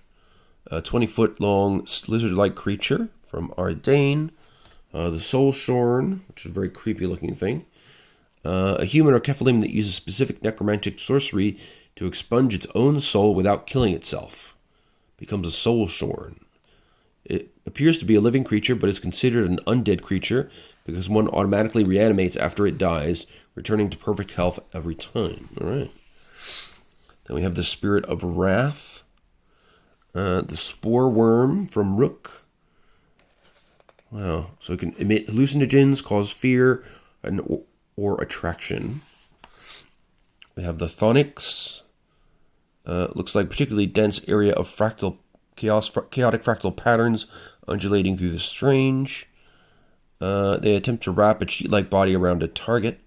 a 20-foot-long lizard-like creature from Ardain. The Soulshorn, which is a very creepy-looking thing. A human or Kephalim that uses specific necromantic sorcery to expunge its own soul without killing itself. Becomes a Soulshorn. It appears to be a living creature, but is considered an undead creature because one automatically reanimates after it dies, returning to perfect health every time. All right. Then we have the Spirit of Wrath. The Spore Worm from Rook. Wow. So it can emit hallucinogens, cause fear, or attraction. We have the Thonix. Looks like particularly dense area of chaotic fractal patterns undulating through the strange. They attempt to wrap a sheet-like body around a target.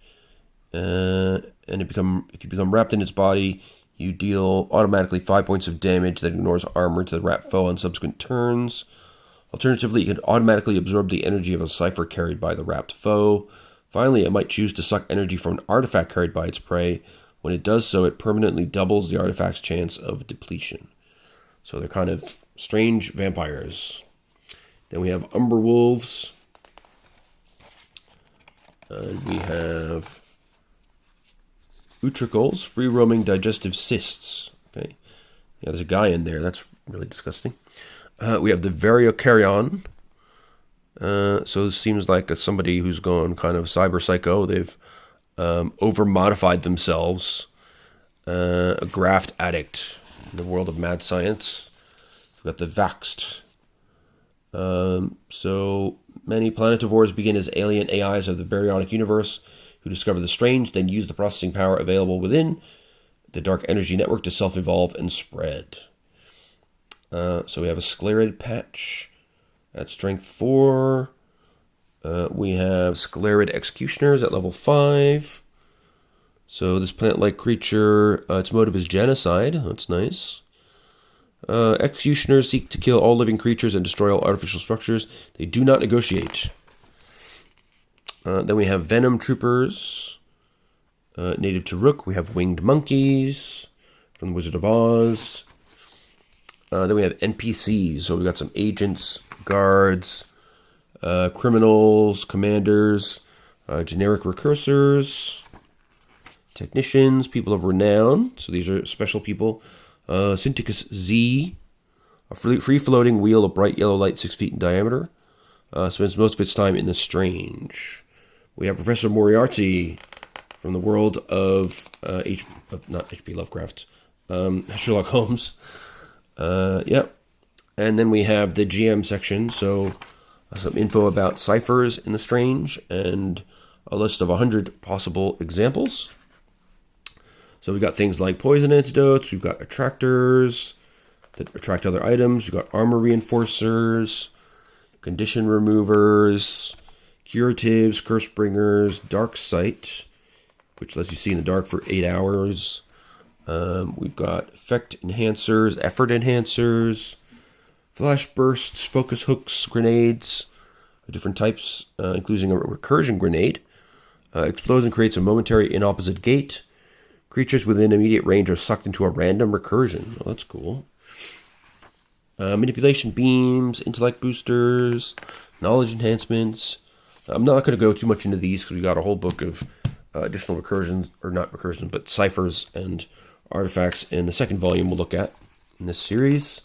And if you become wrapped in its body, you deal automatically 5 points of damage that ignores armor to the wrapped foe on subsequent turns. Alternatively, it can automatically absorb the energy of a cipher carried by the wrapped foe. Finally, it might choose to suck energy from an artifact carried by its prey. When it does so, it permanently doubles the artifact's chance of depletion. So they're kind of strange vampires. Then we have Umberwolves. And we have Utricles, free-roaming digestive cysts. Okay, yeah, there's a guy in there. That's really disgusting. We have the Variocaryon. So this seems like somebody who's gone kind of cyber psycho. They've over-modified themselves. A graft addict in the world of mad science. We've got the Vaxed. So many planetivores begin as alien AIs of the baryonic universe who discover the strange, then use the processing power available within the dark energy network to self-evolve and spread. So we have a Sclerid patch at strength 4. We have Sclerid executioners at level 5. So this plant-like creature, its motive is genocide. That's nice. Executioners seek to kill all living creatures and destroy all artificial structures. They do not negotiate. Then we have Venom Troopers, native to Rook. We have Winged Monkeys from the Wizard of Oz. Then we have NPCs. So we've got some agents, guards, criminals, commanders, generic recursors, technicians, people of renown. So these are special people. Synticus Z, a free-floating wheel of bright yellow light 6 feet in diameter. Spends most of its time in the strange. We have Professor Moriarty from the world of not H.P. Lovecraft, Sherlock Holmes. Yep. And then we have the GM section. So some info about ciphers in the strange and a list of 100 possible examples. So we've got things like poison antidotes. We've got attractors that attract other items. We've got armor reinforcers, condition removers, curatives, curse bringers, dark sight, which lets you see in the dark for 8 hours. We've got effect enhancers, effort enhancers, flash bursts, focus hooks, grenades of different types, including a recursion grenade. Explodes and creates a momentary inopposite gate. Creatures within immediate range are sucked into a random recursion. Oh, that's cool. Manipulation beams, intellect boosters, knowledge enhancements. I'm not going to go too much into these because we got a whole book of additional recursions, or not recursions, but ciphers and artifacts in the second volume we'll look at in this series.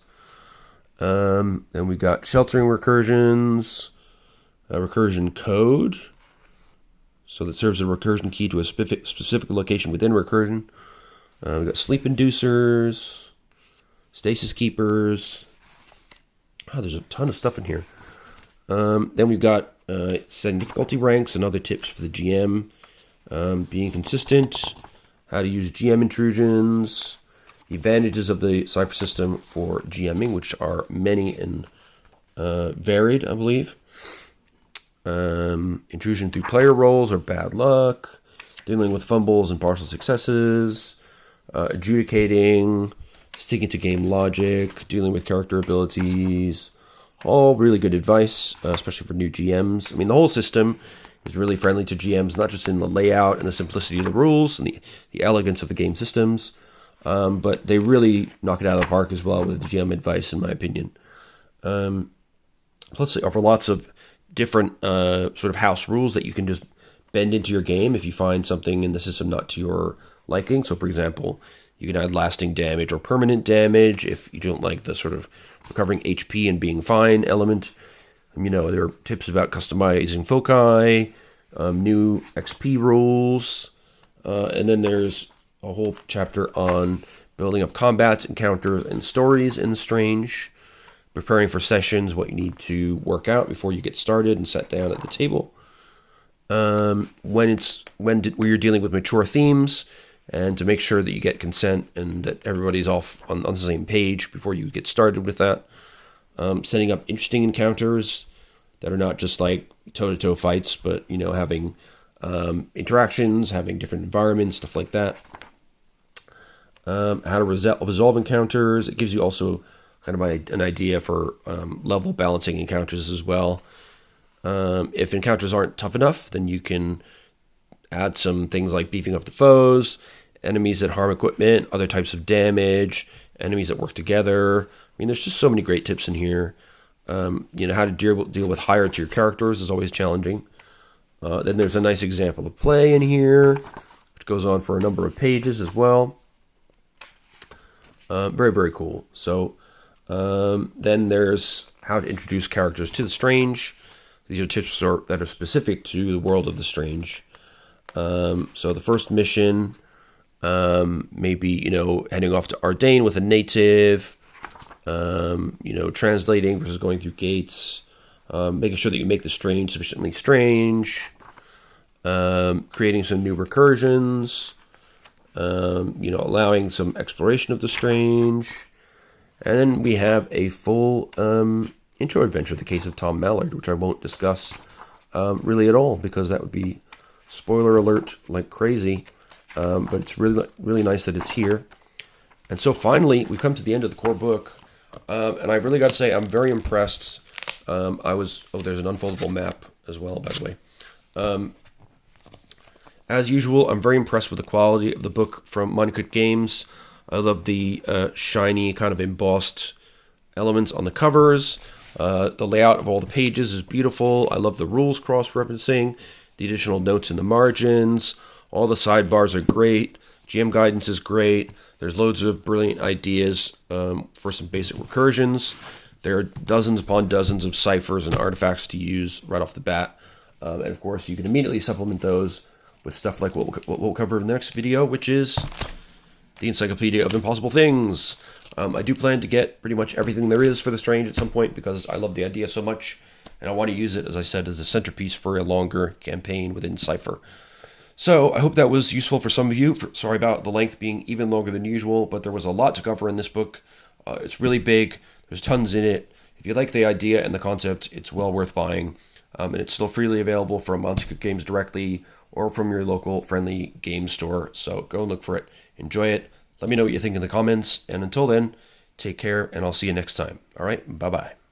Then we got sheltering recursions, a recursion code, so that serves as a recursion key to a specific location within a recursion. We got sleep inducers, stasis keepers. Oh, there's a ton of stuff in here. Then we've got setting difficulty ranks and other tips for the GM. Being consistent, how to use GM intrusions, the advantages of the Cypher system for GMing, which are many and varied, I believe. Intrusion through player roles or bad luck, dealing with fumbles and partial successes, adjudicating, sticking to game logic, dealing with character abilities. All really good advice, especially for new GMs. I mean, the whole system is really friendly to GMs, not just in the layout and the simplicity of the rules and the elegance of the game systems, but they really knock it out of the park as well with GM advice, in my opinion. Plus, they offer lots of different sort of house rules that you can just bend into your game if you find something in the system not to your liking. So, for example, you can add lasting damage or permanent damage if you don't like the sort of recovering HP and being fine element. There are tips about customizing foci, new XP rules, and then there's a whole chapter on building up combats, encounters, and stories in the Strange, preparing for sessions, what you need to work out before you get started and sat down at the table. When you're dealing with mature themes, and to make sure that you get consent and that everybody's off on the same page before you get started with that. Setting up interesting encounters that are not just like toe-to-toe fights, but having interactions, having different environments, stuff like that. How to resolve encounters. It gives you also kind of an idea for level balancing encounters as well. If encounters aren't tough enough, then you can add some things like beefing up the foes, enemies that harm equipment, other types of damage, enemies that work together. There's just so many great tips in here. How to deal with higher tier characters is always challenging. Then there's a nice example of play in here, which goes on for a number of pages as well. Very, very cool. So then there's how to introduce characters to the Strange. These are tips that are specific to the world of the Strange. So the first mission, maybe, heading off to Ardain with a native, translating versus going through gates, making sure that you make the Strange sufficiently strange, creating some new recursions, allowing some exploration of the Strange. And then we have a full intro adventure, The Case of Tom Mallard, which I won't discuss really at all, because that would be spoiler alert like crazy. But it's really, really nice that it's here. And so finally, we come to the end of the core book. And I really got to say, I'm very impressed. There's an unfoldable map as well, by the way. As usual, I'm very impressed with the quality of the book from Monte Cook Games. I love the shiny, kind of embossed elements on the covers. The layout of all the pages is beautiful. I love the rules cross-referencing, the additional notes in the margins. All the sidebars are great. GM guidance is great. There's loads of brilliant ideas for some basic recursions. There are dozens upon dozens of ciphers and artifacts to use right off the bat. And of course, you can immediately supplement those with stuff like what we'll cover in the next video, which is the Encyclopedia of Impossible Things. I do plan to get pretty much everything there is for the Strange at some point, because I love the idea so much, and I want to use it, as I said, as a centerpiece for a longer campaign within Cypher. So I hope that was useful for some of you. Sorry about the length being even longer than usual, but there was a lot to cover in this book. It's really big. There's tons in it. If you like the idea and the concept, it's well worth buying. And it's still freely available from Monte Cook Games directly or from your local friendly game store. So go and look for it. Enjoy it. Let me know what you think in the comments. And until then, take care, and I'll see you next time. All right? Bye-bye.